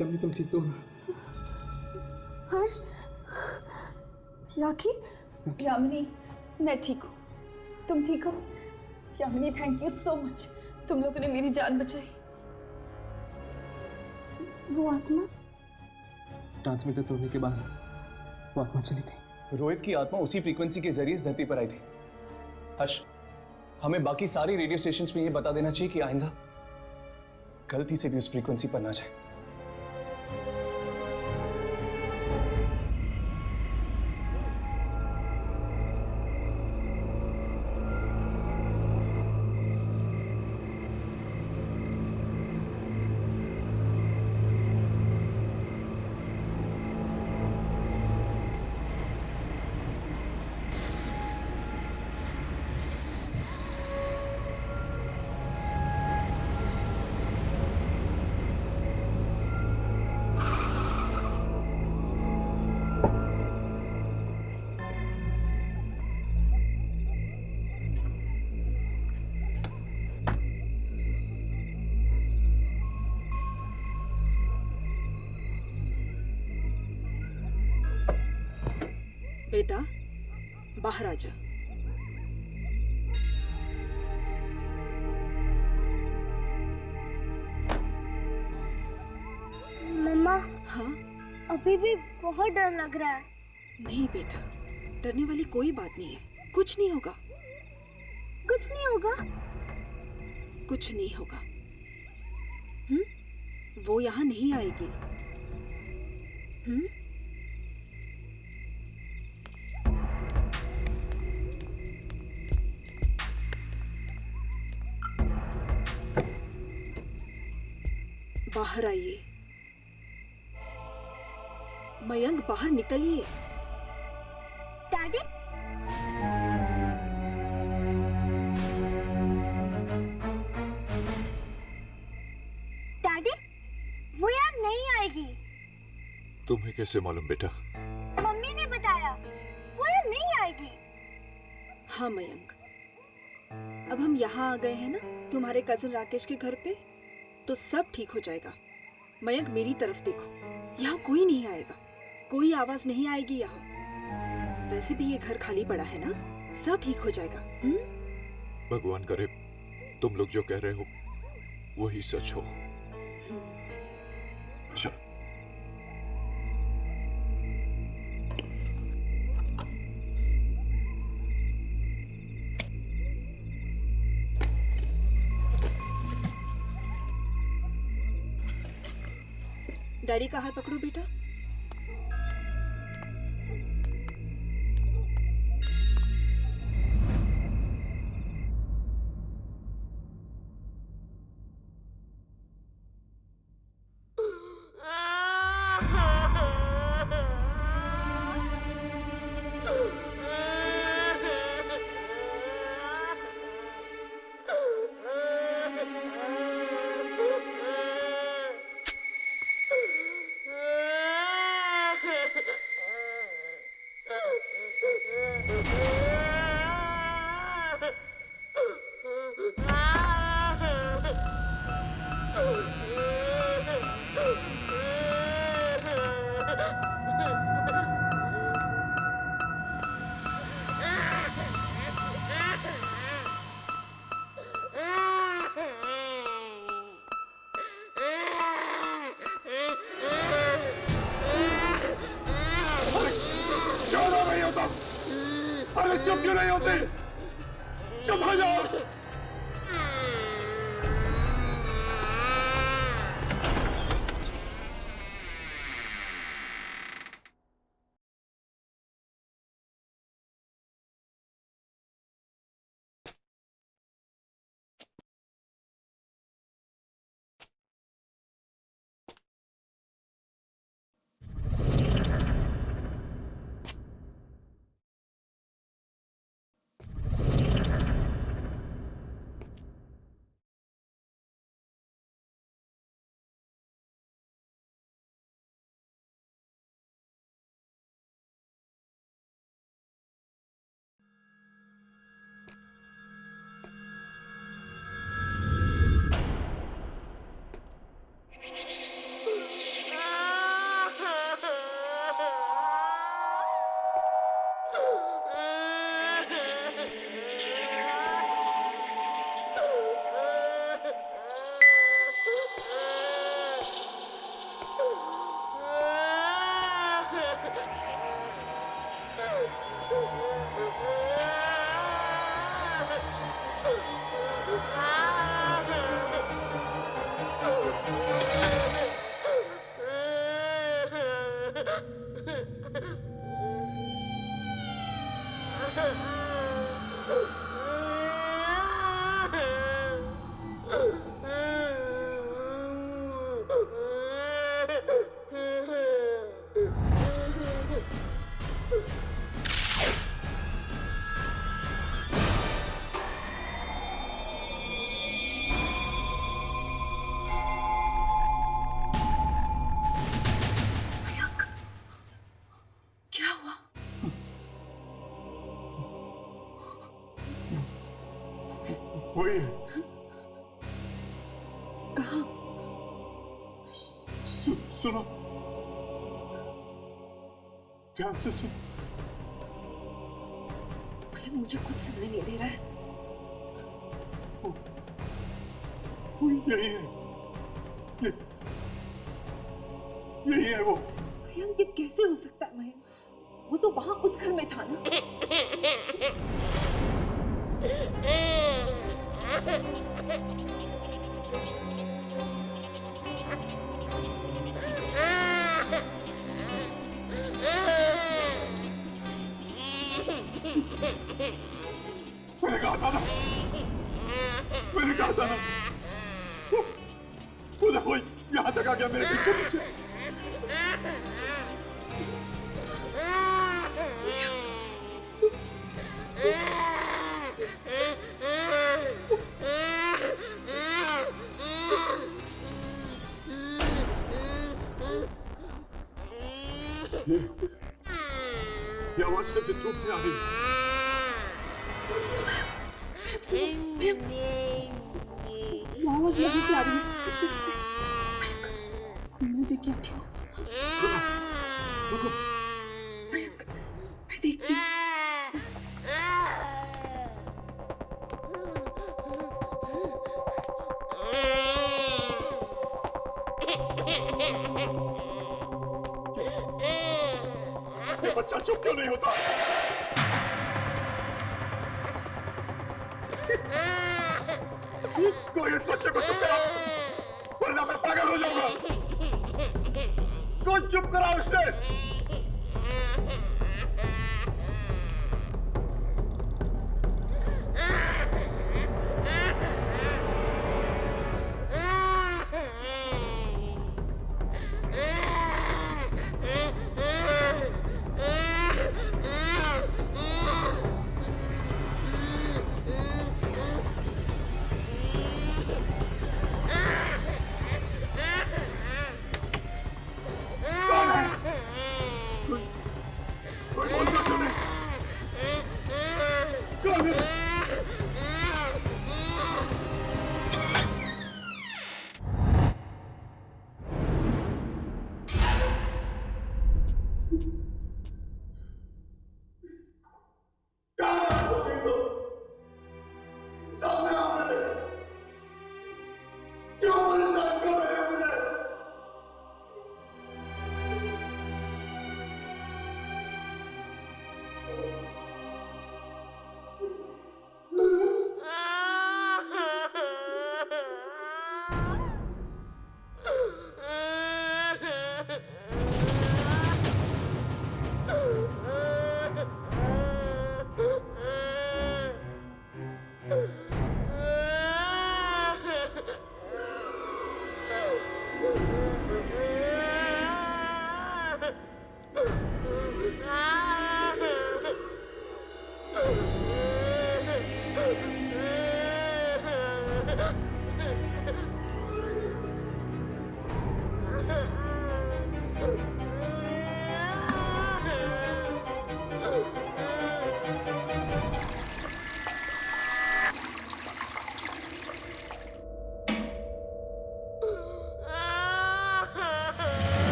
यामिनी तुम ठीक तो हो? हर्ष, राखी, यामिनी मैं ठीक हूँ, तुम ठीक हो? Yamini thank you so much, तुम लोगों ने मेरी जान बचाई। वो आत्मा ट्रांसमीटर तोड़ने के बाद वो आत्मा चली गई। रोहित की आत्मा उसी फ्रीक्वेंसी के जरिए इस धरती पर आई थी। हर्ष, हमें बाकी सारी रेडियो स्टेशंस में ये बता देना चाहिए कि आइंदा गलती से भी उस फ्रीक्वेंसी पर ना जाए। बेटा बाहर आ जा। मम्मा, हाँ? अभी भी बहुत डर लग रहा है। नहीं बेटा, डरने वाली कोई बात नहीं है, कुछ नहीं होगा। कुछ नहीं होगा? कुछ नहीं होगा। वो यहाँ नहीं आएगी। बाहर आइए। मयंक बाहर निकलिए। डैडी? डैडी, वो यार नहीं आएगी। तुम्हें कैसे मालूम बेटा? मम्मी ने बताया, वो यार नहीं आएगी। हाँ मयंक, अब हम यहाँ आ गए हैं ना तुम्हारे कजिन राकेश के घर पे, तो सब ठीक हो जाएगा। मयंक मेरी तरफ देखो, यहाँ कोई नहीं आएगा, कोई आवाज नहीं आएगी यहाँ। वैसे भी ये घर खाली पड़ा है ना, सब ठीक हो जाएगा। भगवान करे तुम लोग जो कह रहे हो वही सच हो। चल। डैडी का हाथ पकड़ो बेटा। क्यों रो रही हो तुम? अरे चुप क्यों नहीं होती? चुप हो जाओ। क्या हुआ? वही है। कहाँ? सुनो, ध्यान से सुन। भैया मुझे कुछ सुनाई नहीं दे रहा है। यही है, यही है वो। भैया ये कैसे हो सकता है मयंक? वो तो वहां उस घर में था ना। मैंने कहा था ना, मैंने कहा था ना। वो देखो यहाँ तक आ गया मेरे पीछे पीछे। ये आवाज सचित रूप से आ रही है। आवाज यहाँ से आ रही है, इस तरफ से। मैं देखी आती हूँ। रुको, मैं देखती हूँ। ये बच्चा चुप क्यों नहीं होता? कोई इस बच्चे को चुप कराओ, वरना मैं पागल हो जाऊंगा। कोई चुप कराओ इसे। सामने आ मेरे, क्यों परेशान कर रहे हैं मुझे?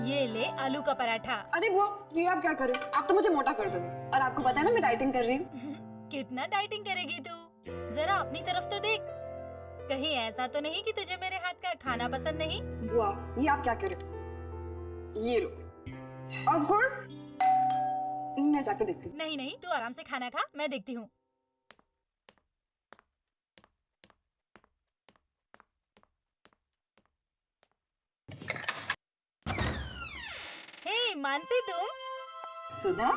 ये ले आलू का पराठा। अरे बुआ, ये आप क्या कर रहे हो? आप तो मुझे मोटा कर दोगे। और आपको पता है ना मैं डाइटिंग कर रही हूँ। कितना डाइटिंग करेगी तू? जरा अपनी तरफ तो देख। कहीं ऐसा तो नहीं कि तुझे मेरे हाथ का खाना पसंद नहीं? बुआ, ये आप क्या कर रहे हो? ये लो। और गुड़? मैं जाकर देखती हूँ। नहीं नहीं, तू आराम से खाना खा, मैं देखती हूँ। हे मानसी, तुम? सुधा,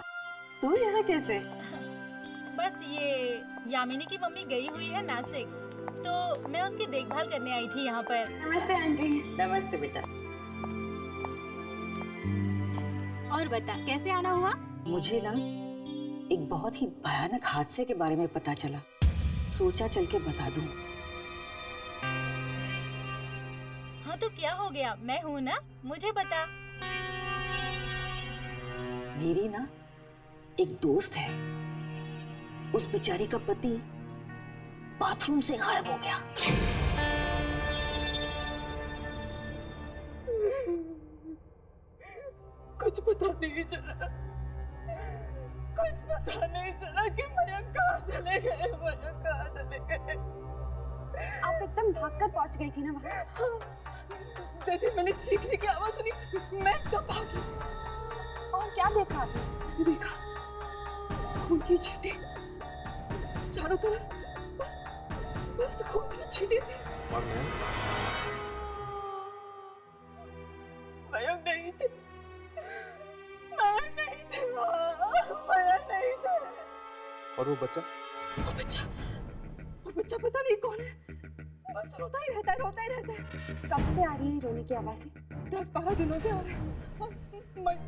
तू यहाँ कैसे? बस ये यामिनी की मम्मी गई हुई है नासिक, तो मैं उसकी देखभाल करने आई थी यहाँ पर। नमस्ते आंटी। नमस्ते बेटा। और बता, कैसे आना हुआ? मुझे ना एक बहुत ही भयानक हादसे के बारे में पता चला, सोचा चल के बता दूं। हाँ तो क्या हो गया? मैं हूँ ना, मुझे बता। मेरी ना एक दोस्त है, उस बेचारी का पति बाथरूम से गायब हो गया। कुछ पता नहीं चला, कुछ पता नहीं चला कि मयंक कहाँ चले गए, मयंक कहाँ चले गए। आप एकदम भागकर पहुंच गई थी ना वहाँ। जैसे मैंने चीखने की आवाज सुनी, मैं एकदम भागी। और क्या देखा आपने? देखा खून की छींटे, चारों तरफ बस खून की छींटे थी। मयंक नहीं थे, मयंक नहीं थे, मयंक नहीं थे। और वो बच्चा पता नहीं कौन है, बस रोता ही रहता है, रोता ही रहता है। कब से आ रही है रोने की आवाजें? 10-12 दिनों से आ रहे हैं।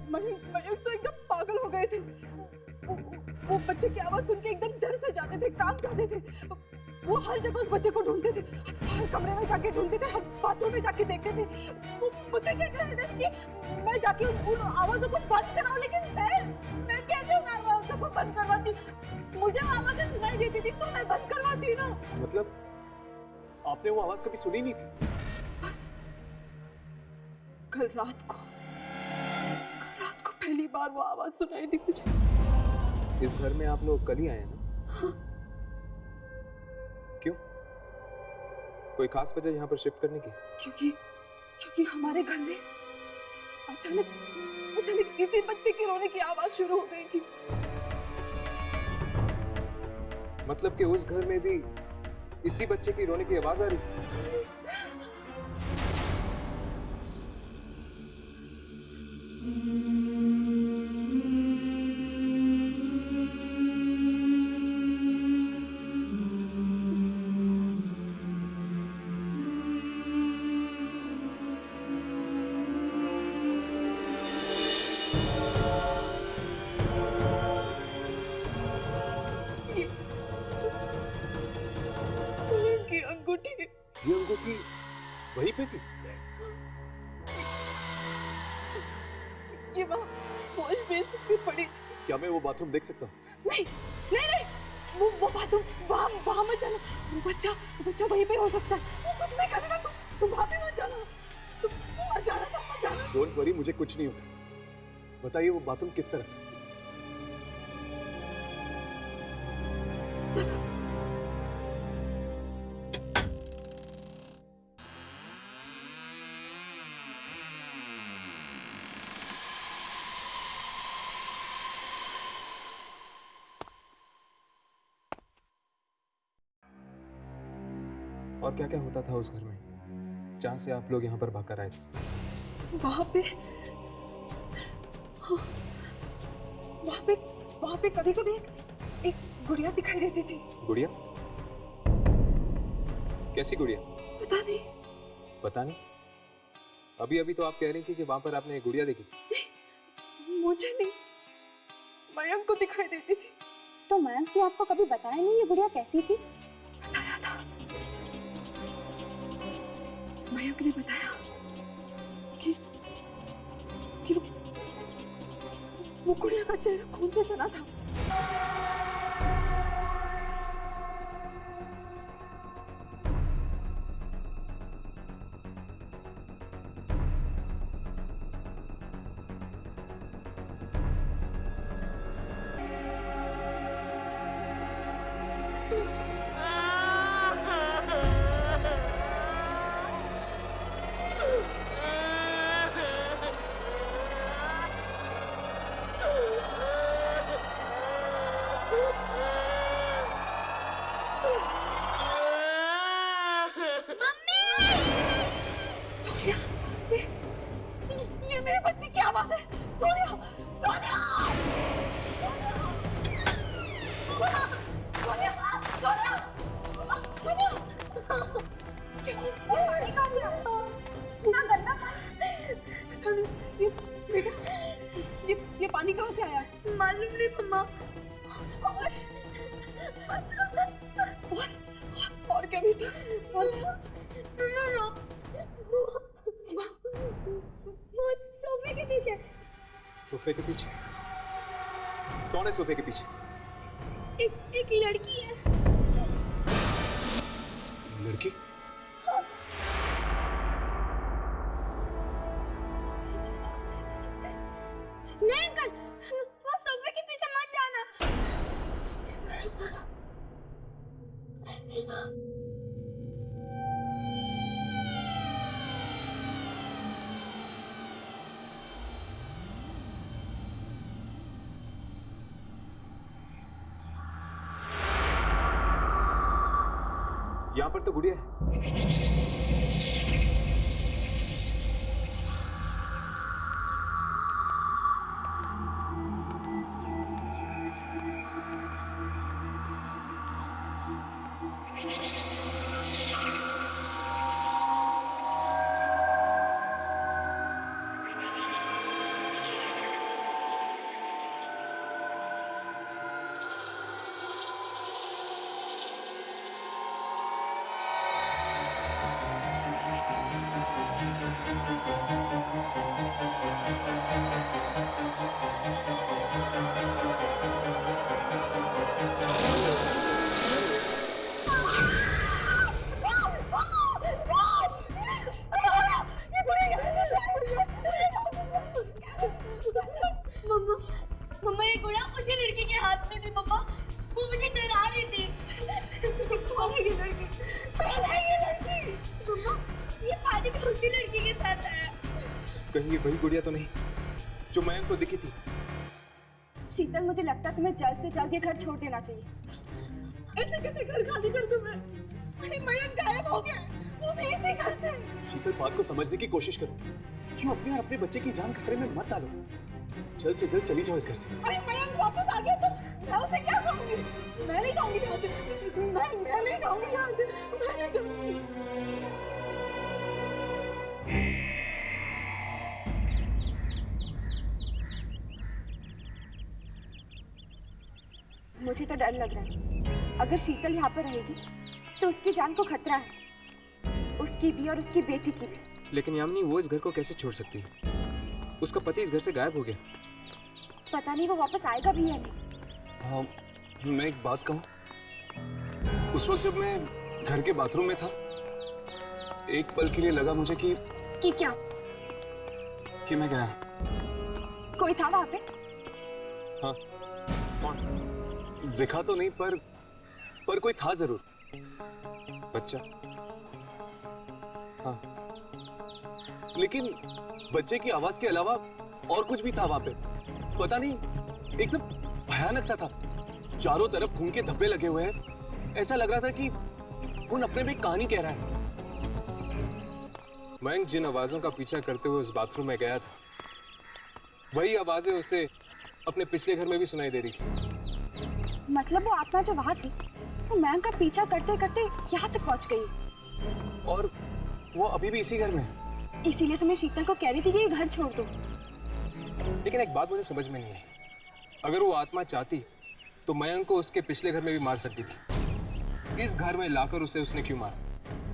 मयंक तो एकदम पागल हो गए थे। वो बच्चे की आवाज सुन के एकदम डर से जाते थे, कांप जाते थे। वो हर जगह उस बच्चे को ढूंढते थे, हर कमरे में जाके ढूंढते थे, हर बाथरूम में जाके देखते थे। वो मुझसे क्या कह रहे थे कि मैं जाके उन आवाजों को बंद कराऊं, लेकिन मैं कैसे उन आवाजों को बंद करवाती? मुझे वो आवाजें सुनाई देती थी तो मैं बंद करवाती ना। मतलब आपने वो आवाज कभी सुनी नहीं थी? बस कल रात को पहली बार वो आवाज सुनाई दी मुझे। इस घर में आप लोग कल ही आए हैं ना? हाँ। क्यों? कोई खास वजह यहाँ पर शिफ्ट करने की? क्योंकि हमारे घर में अचानक किसी बच्चे की रोने की आवाज शुरू हो गई थी। मतलब कि उस घर में भी इसी बच्चे की रोने की आवाज आ रही थी? ये अंगूठी वहीं पे थी? ये वहाँ वॉश बेसिन में पड़ी थी। क्या मैं वो बाथरूम देख सकता हूँ? नहीं, वो बाथरूम वहाँ मत जाना। वो बच्चा वहीं पे हो सकता है। वो कुछ नहीं करेगा। तुम वहाँ पे मत जाना। तुम मत जाना। डोंट वरी, मुझे कुछ नहीं होगा। बताइए वो बाथरूम किस तरफ है? इस तरफ। और क्या क्या होता था उस घर में जहां से आप लोग यहाँ पर भागकर आए थे? वहाँ पे कभी कभी एक गुड़िया दिखाई देती थी। गुड़िया? कैसी गुड़िया? पता नहीं। अभी तो आप कह रही थी कि वहां पर आपने एक गुड़िया देखी थी। मुझे नहीं, मयंक को दिखाई देती थी। तो मयंक ने आपको कभी बताया नहीं ये गुड़िया कैसी थी? बताया था। मयंक ने बताया कि वो गुड़िया का चेहरा खून से सना था। ये मेरे बच्चे की आवाज है। सोनिया, सोनिया, सोनिया, सोनिया, सोनिया, पानी कहाँ से आया? इतना गंदा पानी। ये बेटा, ये पानी कहाँ से आया? मालूम नहीं मम्मा। और क्या बेटा? सोफे के पीछे। सोफे के पीछे? कौन है सोफे के पीछे? एक लड़की है। लड़की? नहीं अंकल, वो सोफे के पीछे मत जाना। चुप हो जा। यहाँ पर तो गुड़िया है। उसी लड़की के हाथ में थी मम्मा, वो मुझे डरा रही थी। कौन है ये लड़की? कौन है ये लड़की? मम्मा, ये पानी में उसी लड़की के साथ आया। कहीं ये वही गुड़िया तो नहीं जो मयंक को दिखी थी? शीतल, मुझे लगता है तुम्हें जल्द से जल्द ये घर छोड़ देना चाहिए। ऐसे कैसे घर खाली कर दूं मैं? अरे मयंक गायब हो गया, वो भी इसी घर से। शीतल, बात को समझने की कोशिश करो। क्यों अपने और अपने बच्चे की जान खतरे में मत डालो। जल्द से जल्द चली जाओ इस घर से। अरे मयंक वापस आ गया तो मैं उसे क्या कहूंगी? मैं नहीं जाऊंगी यहाँ से। मैं नहीं जाऊंगी यहाँ से। मैं नहीं जाऊंगी। मुझे तो डर लग रहा है। अगर शीतल यहाँ पर रहेगी तो उसकी जान को खतरा है, उसकी भी और उसकी बेटी की भी। लेकिन यामिनी, वो इस घर को कैसे छोड़ सकती है? उसका पति इस घर से गायब हो गया। पता नहीं वो वापस आएगा भी या नहीं। हाँ, मैं एक बात कहूँ। उस वक्त जब मैं घर के बाथरूम में था, एक पल के लिए लगा मुझे कि क्या? कि मैं गया। कोई था वहाँ पे? हाँ, कौन? दिखा तो नहीं, पर कोई था जरूर। बच्चा? हाँ, लेकिन बच्चे की आवाज के अलावा और कुछ भी था वहां पे। पता नहीं, एकदम भयानक सा था। चारों तरफ खून के धब्बे लगे हुए हैं। ऐसा लग रहा था कि खून अपने में एक कहानी कह रहा है। मयंक जिन आवाजों का पीछा करते हुए उस बाथरूम में गया था, वही आवाजें उसे अपने पिछले घर में भी सुनाई दे रही थी। मतलब वो आत्मा जो वहाँ थी, वो मयंक का पीछा करते करते यहाँ तक पहुँच गई। और वो अभी भी इसी घर में है। इसीलिए तो मैं शीतल को कह रही थी कि ये घर छोड़ दो। लेकिन एक बात मुझे समझ में नहीं आई। अगर वो आत्मा चाहती तो मयंक को उसके पिछले घर में भी मार सकती थी। इस घर में लाकर उसे उसने क्यों मारा?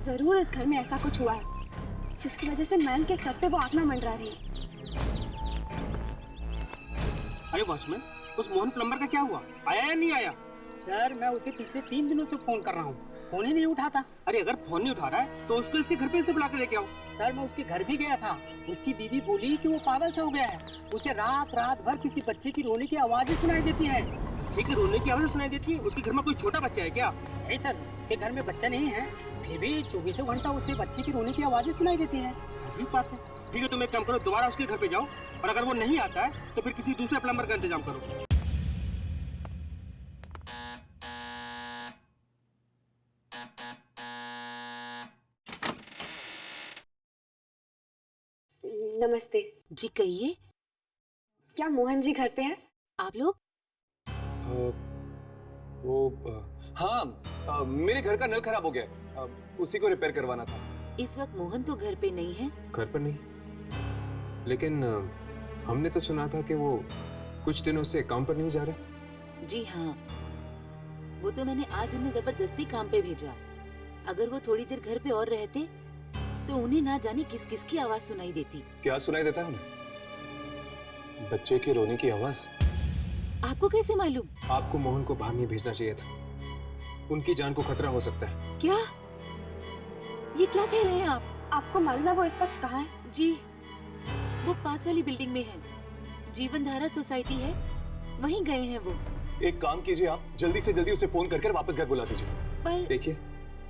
जरूर इस घर में ऐसा कुछ हुआ है जिसकी वजह से मयंक के सर पे वो आत्मा मंडरा रही है। अरे वॉचमैन, उस मोहन प्लम्बर का क्या हुआ? आया या नहीं आया? सर, मैं उसे पिछले 3 दिनों से फोन कर रहा हूँ, फोन ही नहीं उठाता। अरे अगर फोन नहीं उठा रहा है तो उसको इसके घर पे से बुला के लेके आओ। सर, मैं उसके घर भी गया था। उसकी बीवी बोली कि वो पागल सा हो गया है। उसे रात भर किसी बच्चे की रोने की आवाजें सुनाई देती है। बच्चे की रोने की आवाज सुनाई देती है? उसके घर में कोई छोटा बच्चा है क्या? नहीं सर, उसके घर में बच्चा नहीं है, फिर भी 24 घंटा उसे बच्चे की रोने की आवाजें सुनाई देती है। अजीब बात है। ठीक है, तुम एक काम करो, दोबारा उसके घर पे जाओ, और अगर वो नहीं आता है तो फिर किसी दूसरे प्लम्बर का इंतजाम करो। नमस्ते जी, कहिए। क्या मोहन जी घर पे है? आप लोग? हाँ, मेरे घर का नल खराब हो गया, उसी को रिपेयर करवाना था। इस वक्त मोहन तो घर पे नहीं है। घर पर नहीं, लेकिन हमने तो सुना था कि वो कुछ दिनों से काम पर नहीं जा रहे। जी हाँ, वो तो मैंने आज उन्हें जबरदस्ती काम पे भेजा। अगर वो थोड़ी देर घर पे और रहते तो उन्हें ना जाने किस किस की आवाज सुनाई देती। क्या सुनाई देता है उन्हें? बच्चे के रोने की आवाज। आपको कैसे मालूम? आपको मोहन को बाहर नहीं भेजना चाहिए था, उनकी जान को खतरा हो सकता है। क्या? ये क्या कह रहे हैं आप? आपको मालूम है वो इस वक्त कहाँ है? जी, वो पास वाली बिल्डिंग में है, जीवन धारा सोसाइटी है, वहीं गए हैं वो। एक काम कीजिए, आप जल्दी से जल्दी उसे फोन करके वापस घर बुला दीजिए। पर देखिए,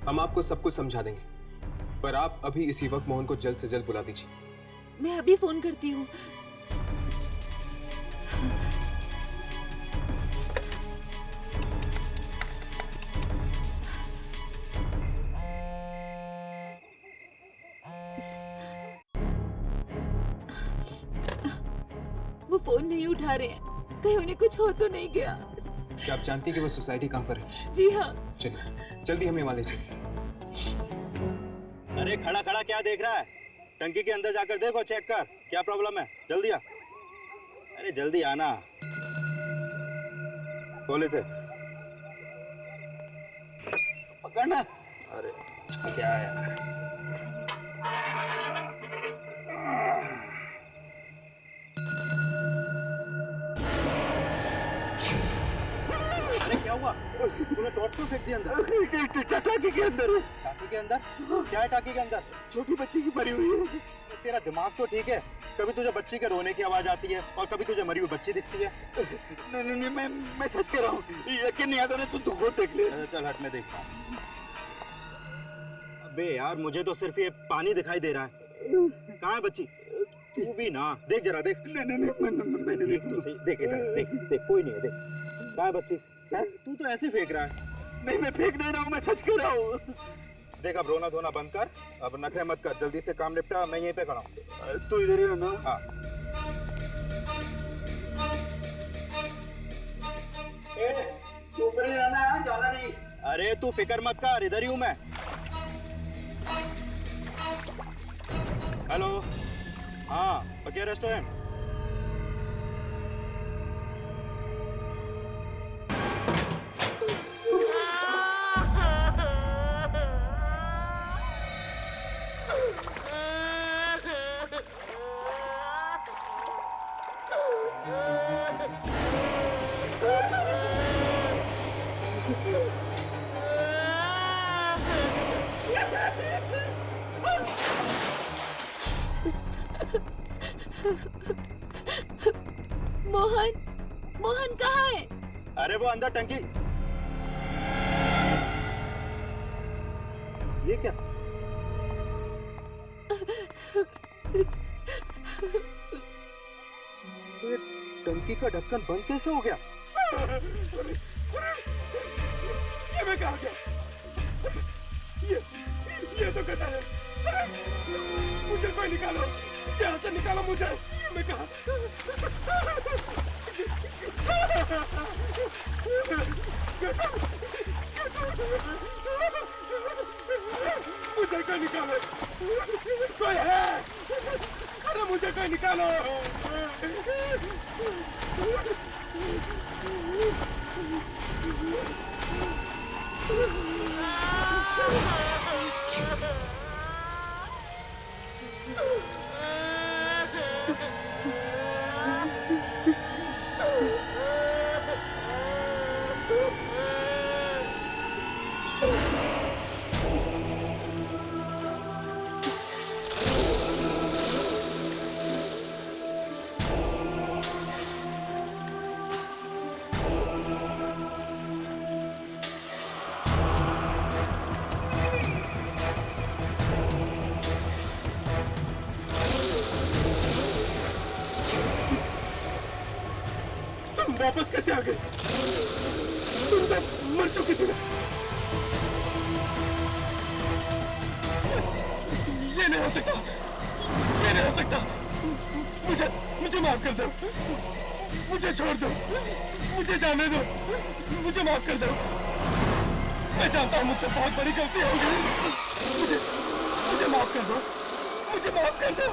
हम आपको सब कुछ समझा देंगे, पर आप अभी इसी वक्त मोहन को जल्द से जल्द बुला दीजिए। मैं अभी फोन करती हूँ। वो फोन नहीं उठा रहे हैं, कहीं उन्हें कुछ हो तो नहीं गया। क्या आप जानती हैं कि वो सोसाइटी कहाँ पर है? जी हाँ। चलिए जल्दी हमें वहाँ ले चलिए। अरे खड़ा खड़ा क्या देख रहा है? टंकी के अंदर जाकर देखो, चेक कर क्या प्रॉब्लम है। जल्दी आ। अरे जल्दी आना। खोले से पकड़ना। अरे क्या है? अरे क्या हुआ? हुआ? तूने टॉर्च क्यों फेंक दिया अंदर? टाकी के अंदर। टाकी के अंदर? क्या है टाकी के अंदर? छोटी बच्ची की मरी हुई है। तेरा दिमाग तो ठीक है, कभी तुझे बच्ची के रोने की आवाज आती है और कभी तुझे मरी हुई बच्ची दिखती है। नहीं, मैं सच कह रहा हूँ, यकीन नहीं आता, तू खुद देख ले। चल हट, मैं देखता हूँ। अबे यार, मुझे तो सिर्फ ये पानी दिखाई दे रहा है। कहाँ है बच्ची? तू भी ना देख, जरा देख। मैंने देख तो सही, देख इधर, देख कोई नहीं है, देख। कहाँ है बच्ची? तू तो ऐसे फेंक रहा है। नहीं, मैं फेंक नहीं रहा हूँ, मैं सच कह रहा हूँ। देख, अब रोना धोना बंद कर, अब नखरे मत कर, जल्दी से काम निपटा, मैं यहीं पे खड़ा हूँ। तू इधर ही रहना। हाँ। तू ऊपर ही रहना है, जाना नहीं। अरे तू फिक्र मत कर, इधर ही हूँ मैं। हेलो, हाँ, बकिया रेस्टोरेंट। मोहन कहाँ है? अरे वो अंदर टंकी। ये क्या? ये टंकी का ढक्कन बंद कैसे हो गया? ये मैं कहाँ गया? ये तो गधा है। मुझे कोई निकालो, यहाँ से निकालो मुझे। मैं कहाँ? मुझे कोई निकालो, कोई है? अरे मुझे कोई निकालो। वापस कैसे आ गए? तुम तो मर चुकी थी। ये नहीं हो सकता, ये नहीं हो सकता। मुझे माफ कर दो, मुझे छोड़ दो, मुझे जाने दो, मुझे माफ कर दो। मैं जानता हूँ मुझसे बहुत बड़ी गलती हो गई। मुझे माफ कर दो, मुझे माफ कर दो।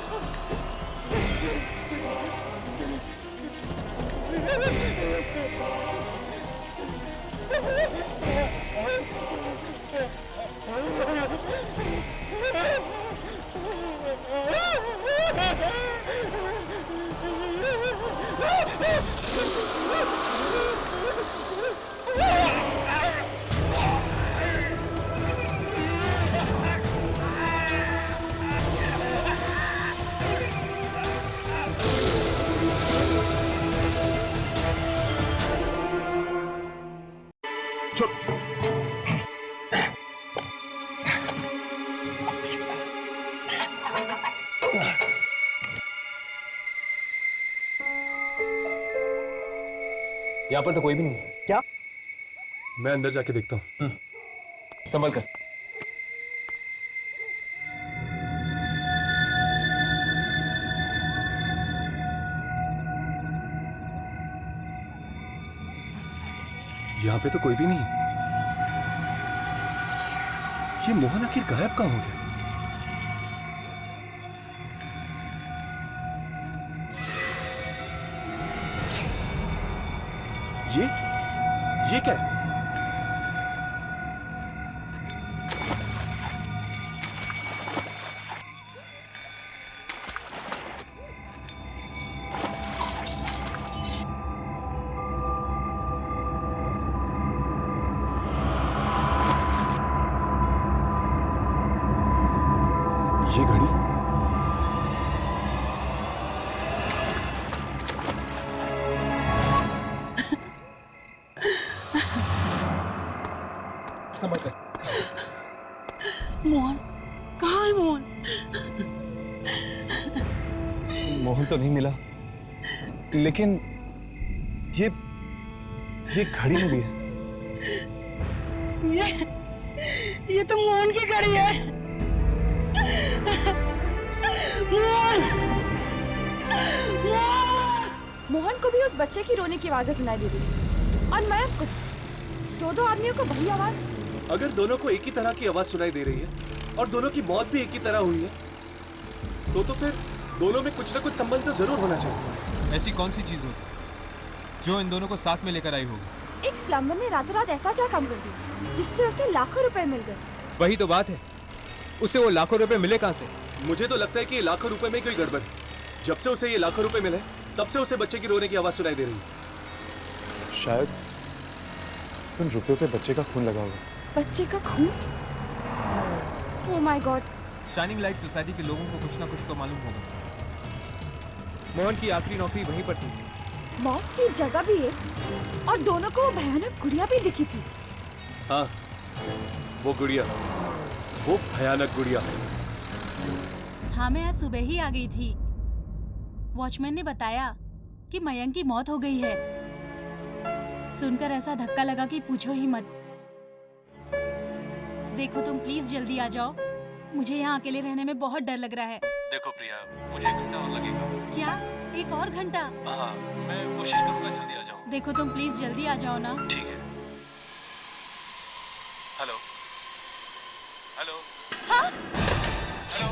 यहाँ पर तो कोई भी नहीं है। क्या? मैं अंदर जाके देखता हूँ। संभल कर। यहाँ पे तो कोई भी नहीं। ये मोहन आखिर गायब कहाँ हो गया? ये क्या है? ये घड़ी समझ गए। मोहन कहाँ है मोहन? मोहन तो नहीं मिला, लेकिन ये घड़ी मिली है। ये तो मोहन की घड़ी है। मोहन! मोहन को भी उस बच्चे की रोने की आवाजें सुनाई दे रही थी और मयंक को। दो आदमियों को वही आवाज। अगर दोनों को एक ही तरह की आवाज सुनाई दे रही है और दोनों की मौत भी एक ही तरह हुई है तो फिर दोनों में कुछ ना कुछ संबंध तो जरूर होना चाहिए। ऐसी कौन सी चीज होगी जो इन दोनों को साथ में लेकर आई होगी? एक प्लम्बर ने रातों रात ऐसा क्या काम कर दिया जिससे उसे लाखों रुपए मिल गए? वही तो बात है, उसे वो लाखों रुपए मिले कहाँ से? मुझे तो लगता है कि लाखों रुपए में कोई गड़बड़ है। जब से उसे ये लाखों रुपए मिले तब से उसे बच्चे की रोने की आवाज सुनाई दे रही है। शायद उन रुपयों पे बच्चे का खून लगा होगा। बच्चे का खून? Oh my God. Shining light society के लोगों को कुछ ना कुछ तो मालूम होगा। मोहन की आखिरी नौकरी वहीं पर थी। मौत की जगह भी है और दोनों को भयानक गुड़िया भी दिखी थी। हाँ, वो गुड़िया, वो भयानक गुड़िया। हाँ, मैं आज सुबह ही आ गई थी। वॉचमैन ने बताया कि मयंक की मौत हो गई है। सुनकर ऐसा धक्का लगा कि पूछो ही मत। देखो तुम प्लीज जल्दी आ जाओ, मुझे यहाँ अकेले रहने में बहुत डर लग रहा है। देखो प्रिया, मुझे 1 घंटा और लगेगा। क्या 1 और घंटा? हाँ, मैं कोशिश करूंगा जल्दी आ जाऊं। देखो तुम प्लीज जल्दी आ जाओ ना। ठीक है। हेलो हेलो हाँ? हेलो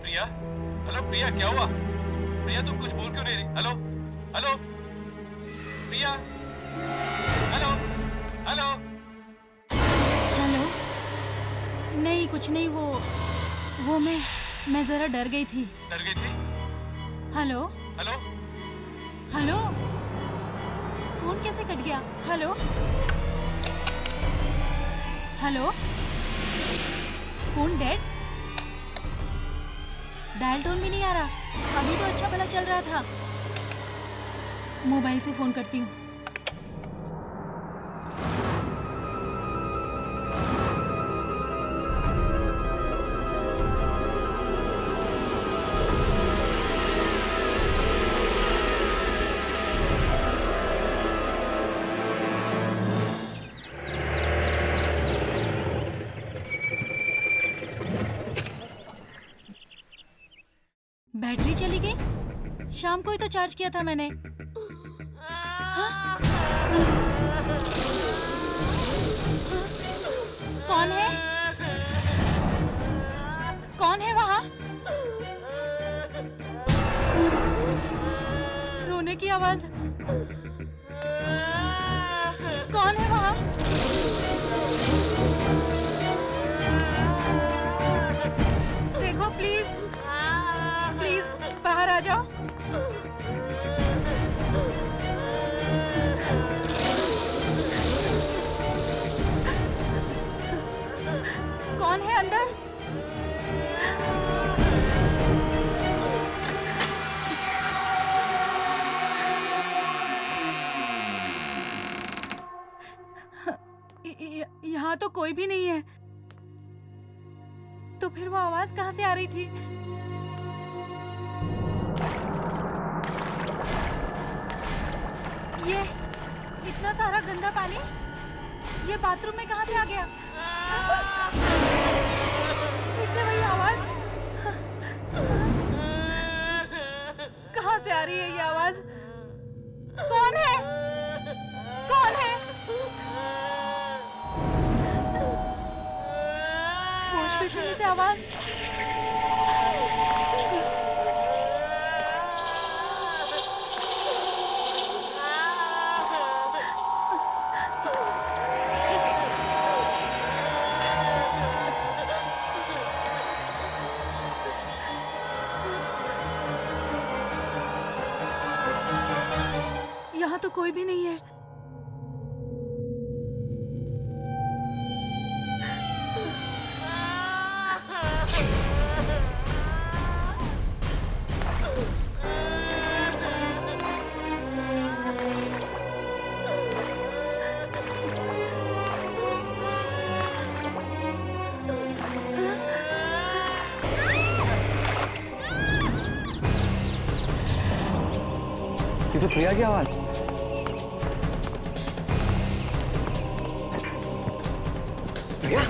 प्रिया, हेलो प्रिया, क्या हुआ? प्रिया तुम कुछ बोल क्यों नहीं रही? हेलो हेलो प्रिया, हेलो हेलो हेलो। नहीं कुछ नहीं, वो मैं जरा डर गई थी। डर गई थी? हेलो हेलो हेलो, फोन कैसे कट गया? Hello hello, phone dead? Dial tone भी नहीं आ रहा। अभी तो अच्छा भला चल रहा था। मोबाइल से फोन करती हूँ। बैटरी चली गई? शाम को ही तो चार्ज किया था मैंने। हाँ? कौन है? कौन है वहाँ? रोने की आवाज। कौन है वहाँ? देखो प्लीज, प्लीज बाहर आ जाओ। कौन है अंदर? यहाँ तो कोई भी नहीं है। तो फिर वो आवाज कहाँ से आ रही थी? ये इतना सारा गंदा पानी ये बाथरूम में कहाँ से आ गया? फिर से वही आवाज। कहाँ से आ रही है ये आवाज? कौन है? कौन है? वॉश बेसिन में से आवाज। यहाँ तो कोई भी नहीं है। ये तो प्रिया की आवाज। प्रिया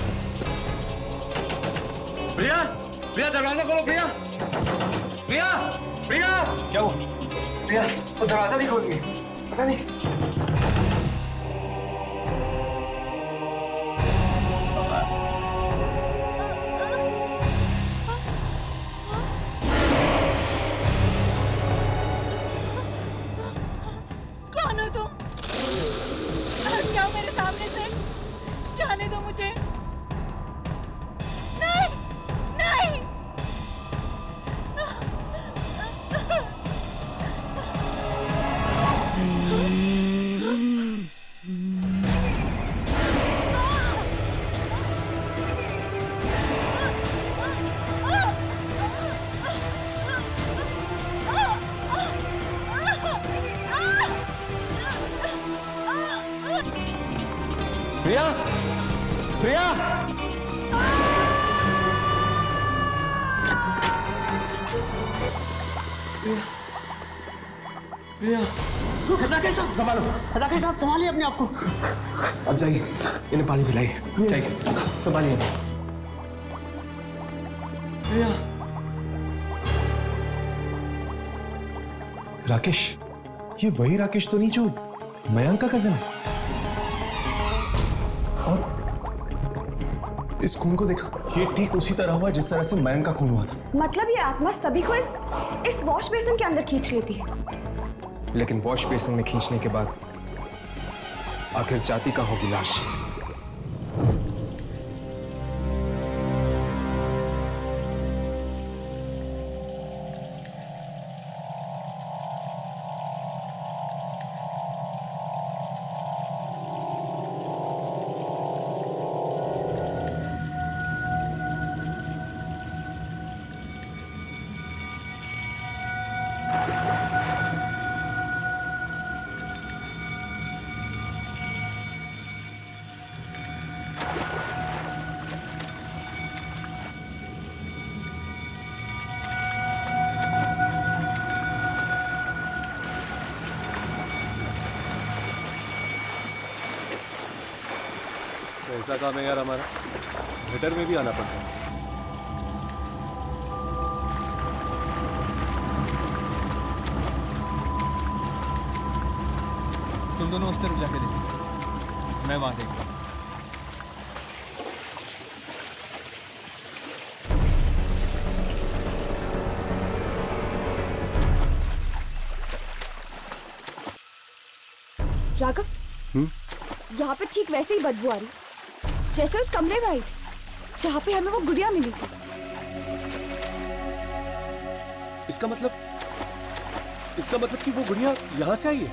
प्रिया प्रिया दरवाजा खोलो प्रिया प्रिया प्रिया क्या हुआ? प्रिया वो दरवाजा नहीं खोल रही, पता नहीं। कौन हो तुम? हट जाओ मेरे सामने से, जाने दो मुझे। नहीं नहीं प्रिया प्रिया प्रिया राकेश साहब संभालो, राकेश साहब संभालिए अपने आप को। अब जाइए, इन्हें पानी पिलाइए। जाइए, संभालिए। प्रिया राकेश, ये वही राकेश तो नहीं जो मयंक का कजन है? और इस खून को देखा, ये ठीक उसी तरह हुआ जिस तरह से मयंक का खून हुआ था। मतलब ये आत्मा सभी को इस वॉश बेसिन के अंदर खींच लेती है। लेकिन वॉश बेसिन में खींचने के बाद आखिर जाति का होगी लाश। ऐसा काम है यार हमारा, थिएटर में भी आना पड़ता है। तुम दोनों उस तरफ जाके देखो, मैं वहां देखता हूँ। राघव, यहाँ पे ठीक वैसे ही बदबू आ रही जैसे उस कमरे में आई जहाँ पे हमें वो गुड़िया मिली थी। इसका मतलब कि वो गुड़िया यहाँ से आई है।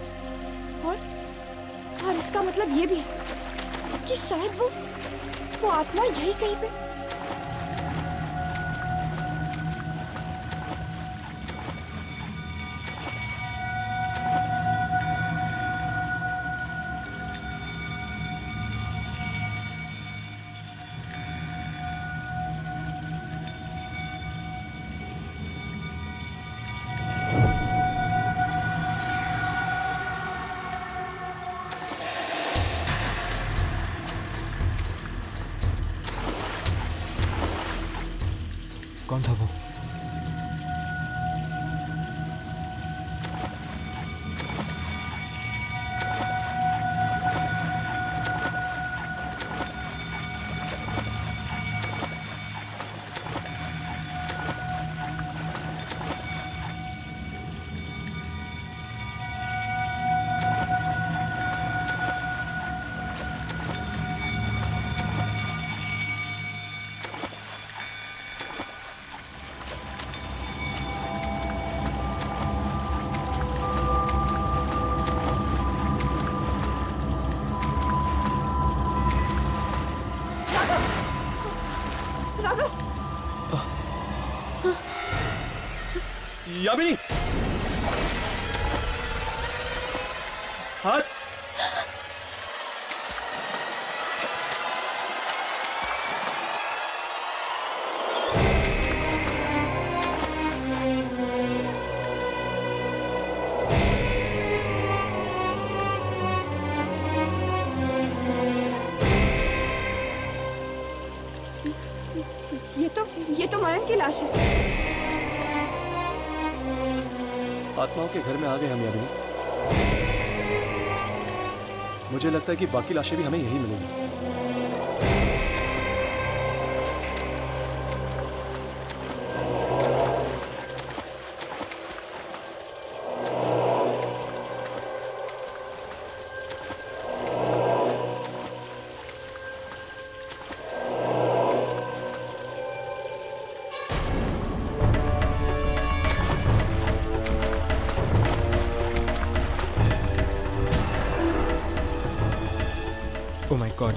और इसका मतलब ये भी है कि शायद वो आत्मा यही कहीं पे। कौन था वो? यामिनी, हाथ। तो मयंक की लाश है। आत्माओं के घर में आ गए हम यामिनी। मुझे लगता है कि बाकी लाशें भी हमें यही मिलेंगी। Oh my God.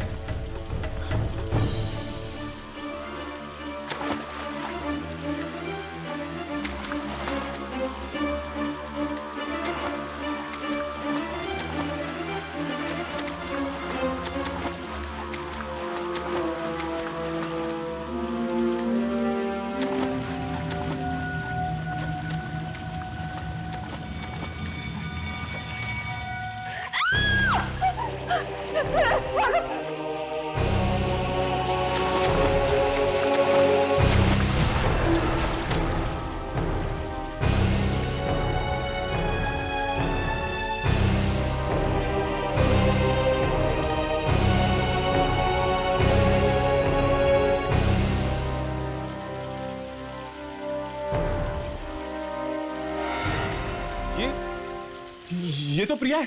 ये तो प्रिया है।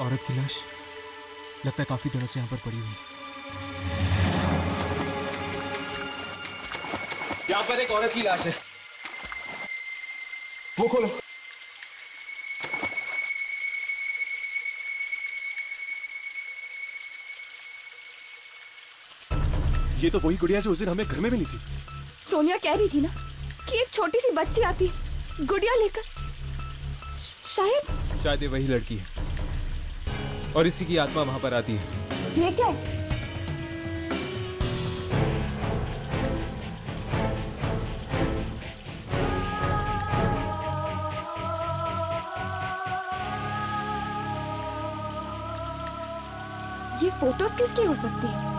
औरत की लाश लगता है काफी दिनों से यहाँ पर पड़ी हुई। यहाँ पर एक औरत की लाश है। वो खोलो। ये तो वही गुड़िया जो उस दिन हमें घर में भी नहीं थी। सोनिया कह रही थी ना कि एक छोटी सी बच्ची आती है गुड़िया लेकर। शायद ये वही लड़की है और इसी की आत्मा वहां पर आती है। ये क्या है? ये फोटोज किसकी हो सकती है?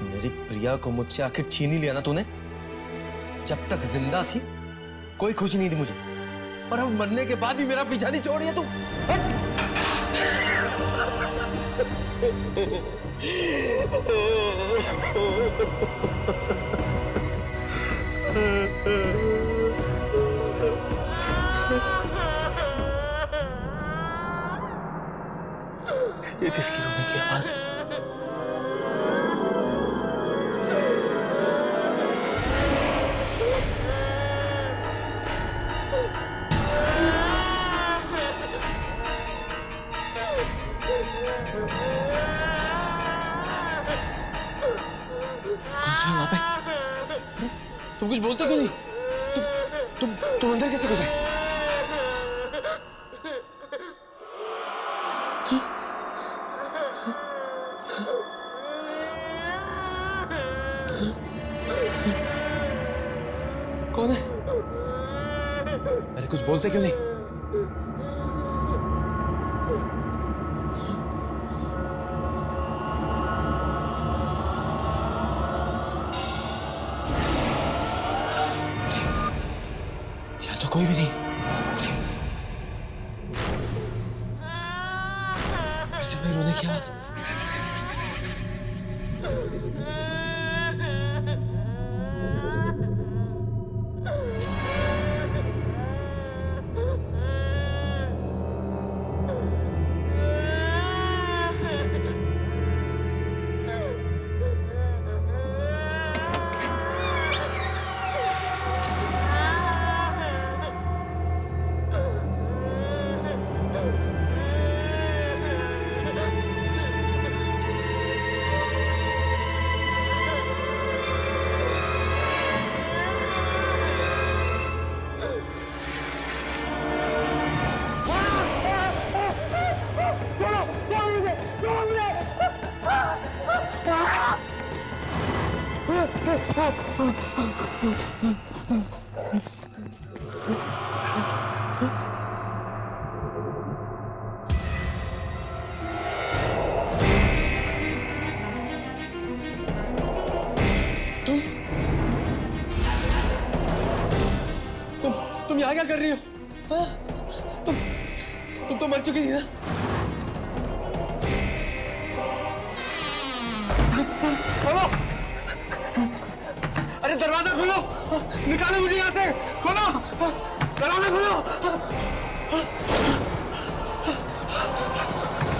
मेरी प्रिया को मुझसे आखिर छीन ही लिया ना तूने। जब तक जिंदा थी कोई खुशी नहीं थी मुझे, और अब मरने के बाद भी मेरा पीछा नहीं छोड़ रही है तू। ये किसकी रोने की आवाज है? वहां पे तुम कुछ बोलते क्यों नहीं? तुम अंदर कैसे घुसे? कौन है? अरे कुछ बोलते क्यों नहीं? कोई भी नहीं। फिर से मेरे रोने की आवाज। तुम यहाँ क्या कर रही हो? हाँ? तुम तो मर चुकी थी ना? खोलो! अरे दरवाजा खोलो! निकालो मुझे यहाँ से! खोलो! दरवाजा खोलो!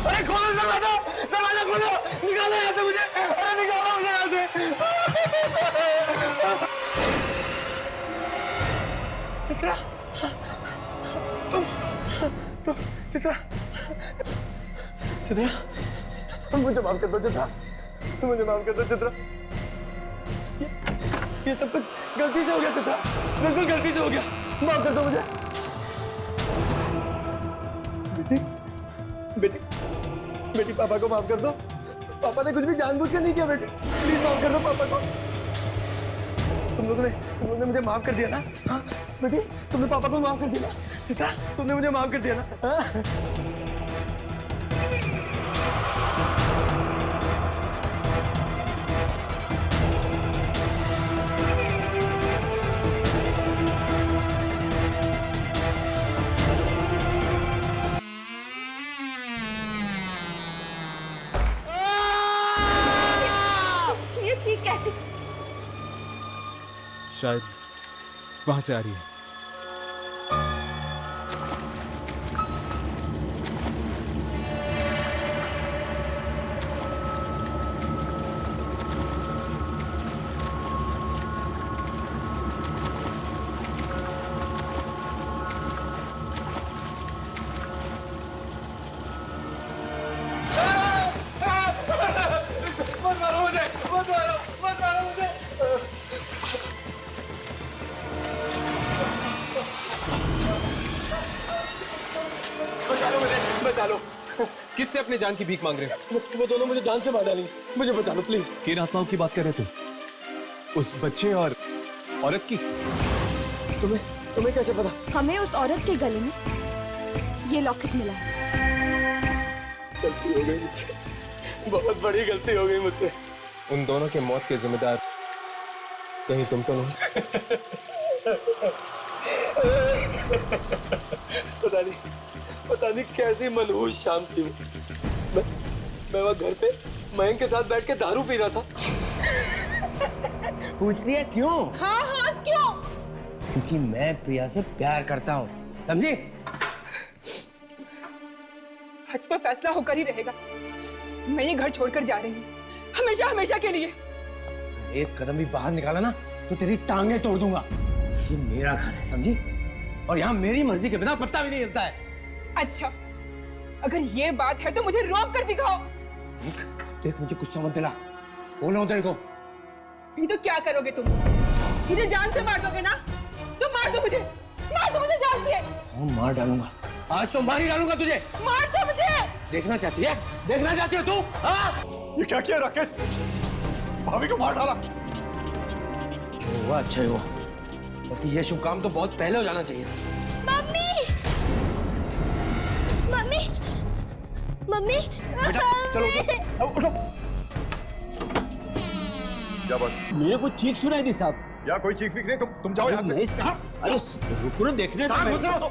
अरे खोलो दरवाजा! दरवाजा खोलो! निकालो यहाँ से मुझे! अरे निकालो मुझे यहाँ से! चित्रा! चित्रा! चित्रा! मुझे माफ कर दो चित्रा! मुझे माफ कर दो चित्रा! ये सब कुछ गलती से हो गया चित्रा! बिल्कुल गलती से हो गया! माफ कर दो मुझे! बेटी, बेटी, बेटी पापा को माफ कर दो! पापा ने कुछ भी जानबूझकर नहीं किया बेटी! प्लीज माफ कर दो पापा को! तुम लोगों ने मुझे माफ कर दिया ना? हाँ बेटी, तुमने पापा को माफ कर दिया ना? चित्रा, तुमने मुझे माफ कर दिया ना? हाँ? ये चीख कैसी? शायद वहां से आ रही है। मत मारो मुझे! मत मारो! मत मारो मुझे! बचा लो मुझे! बचा लो! किससे अपनी जान की भीख मांग रहे हो? वो दोनों मुझे जान से मार डालेंगे। मुझे बचा लो प्लीज। किन आत्माओं की बात कर रहे थे? उस बच्चे और औरत की? तुम्हें कैसे पता? हमें उस औरत के गले में ये लॉकेट मिला है। गलती हो गई मुझसे, बहुत बड़ी गलती हो गई मुझसे। उन दोनों के मौत के जिम्मेदार कहीं तुम तो नहीं? पता नहीं कैसी मनहूस शाम थी वो। मैं वहाँ घर पे मयंक के साथ बैठ के दारू पी रहा था। पूछ लिया क्यों? हाँ हाँ क्यों? क्योंकि मैं प्रिया से प्यार करता हूँ, समझी? आज तो फैसला होकर ही रहेगा। मैं ये घर छोड़कर जा रही हूँ, हमेशा हमेशा के लिए। एक कदम भी बाहर निकाला ना तो तेरी टांगे तोड़ दूंगा। ये मेरा घर है, समझी? और यहाँ मेरी मर्जी के बिना पत्ता भी नहीं हिलता है। अच्छा, अगर ये बात है तो मुझे रोक कर दिखाओ। देख मुझे गुस्सा मत दिला, बोल रहा हूँ तेरे को। नहीं तो क्या करोगे तुम? मुझे जान से मार दोगे ना? तो मार दो मुझे जान से। हाँ मार डालूंगा, आज तो मार ही डालूंगा तुझे। मार दो मुझे। देखना चाहती है? देखना चाहती हो तू? हाँ? ये क्या किया राकेश? भाभी को मार डाला। जो हुआ अच्छा ही हुआ, क्योंकि ये शुभ काम तो बहुत पहले हो जाना चाहिए था। मम्मी! मम्मी! मम्मी! बेटा चलो उठो, उठो। क्या बात? मेरे को चीख सुनाई दी साहब। या कोई चीख वीख नहीं, तुम जाओ यहाँ से। अरे रुको ना, देखने दो। कहाँ घुस रहे हो तुम?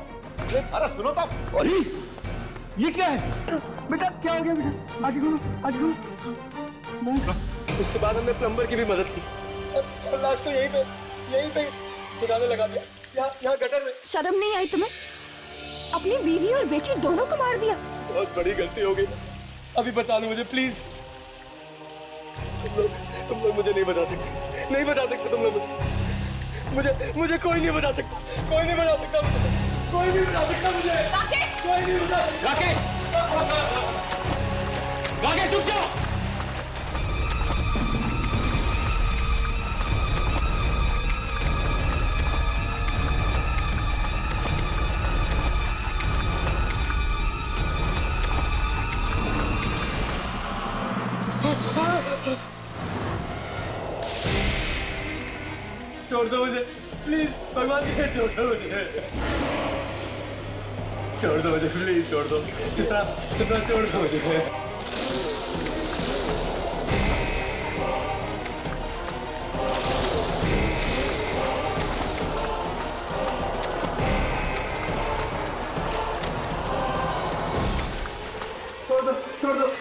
अरे सुनो तो। अरे ये क्या है? बेटा क्या हो गया बेटा? आगे खोलो, आगे खोलो। उसके बाद हमने प्लम्बर की भी मदद की और लास्ट को यहीं पे ठिकाने लगा दिया, यहाँ गटर में। शर्म नहीं आई तुम्हें? अपनी बीवी और बेटी दोनों को मार दिया। बहुत बड़ी गलती हो गई मुझसे। अभी बचा लो मुझे प्लीज। तुम लोग मुझे नहीं बचा सकते, नहीं बचा सकते तुम लोग मुझे कोई नहीं बचा सकता, कोई नहीं बचा सकता मुझे, कोई नहीं बचा सकता मुझे। राकेश! कोई नहीं बचा सकता। राकेश! राकेश रुक जाओ! छोड़ दो मुझे प्लीज, भगवान की छोड़ दो मुझे, छोड़ दो मुझे प्लीज, छोड़ दो चित्रा, चित्रा छोड़ दो मुझे। छोड़ दो, छोड़ दो।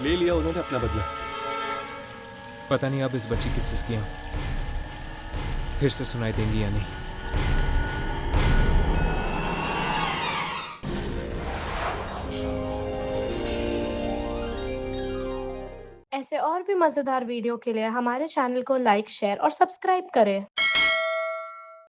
ले लिया उन्होंने अपना बदला। पता नहीं अब इस बच्ची की सिसकियां फिर से सुनाई देंगी या नहीं। ऐसे और भी मज़ेदार वीडियो के लिए हमारे चैनल को लाइक, शेयर और सब्सक्राइब करें।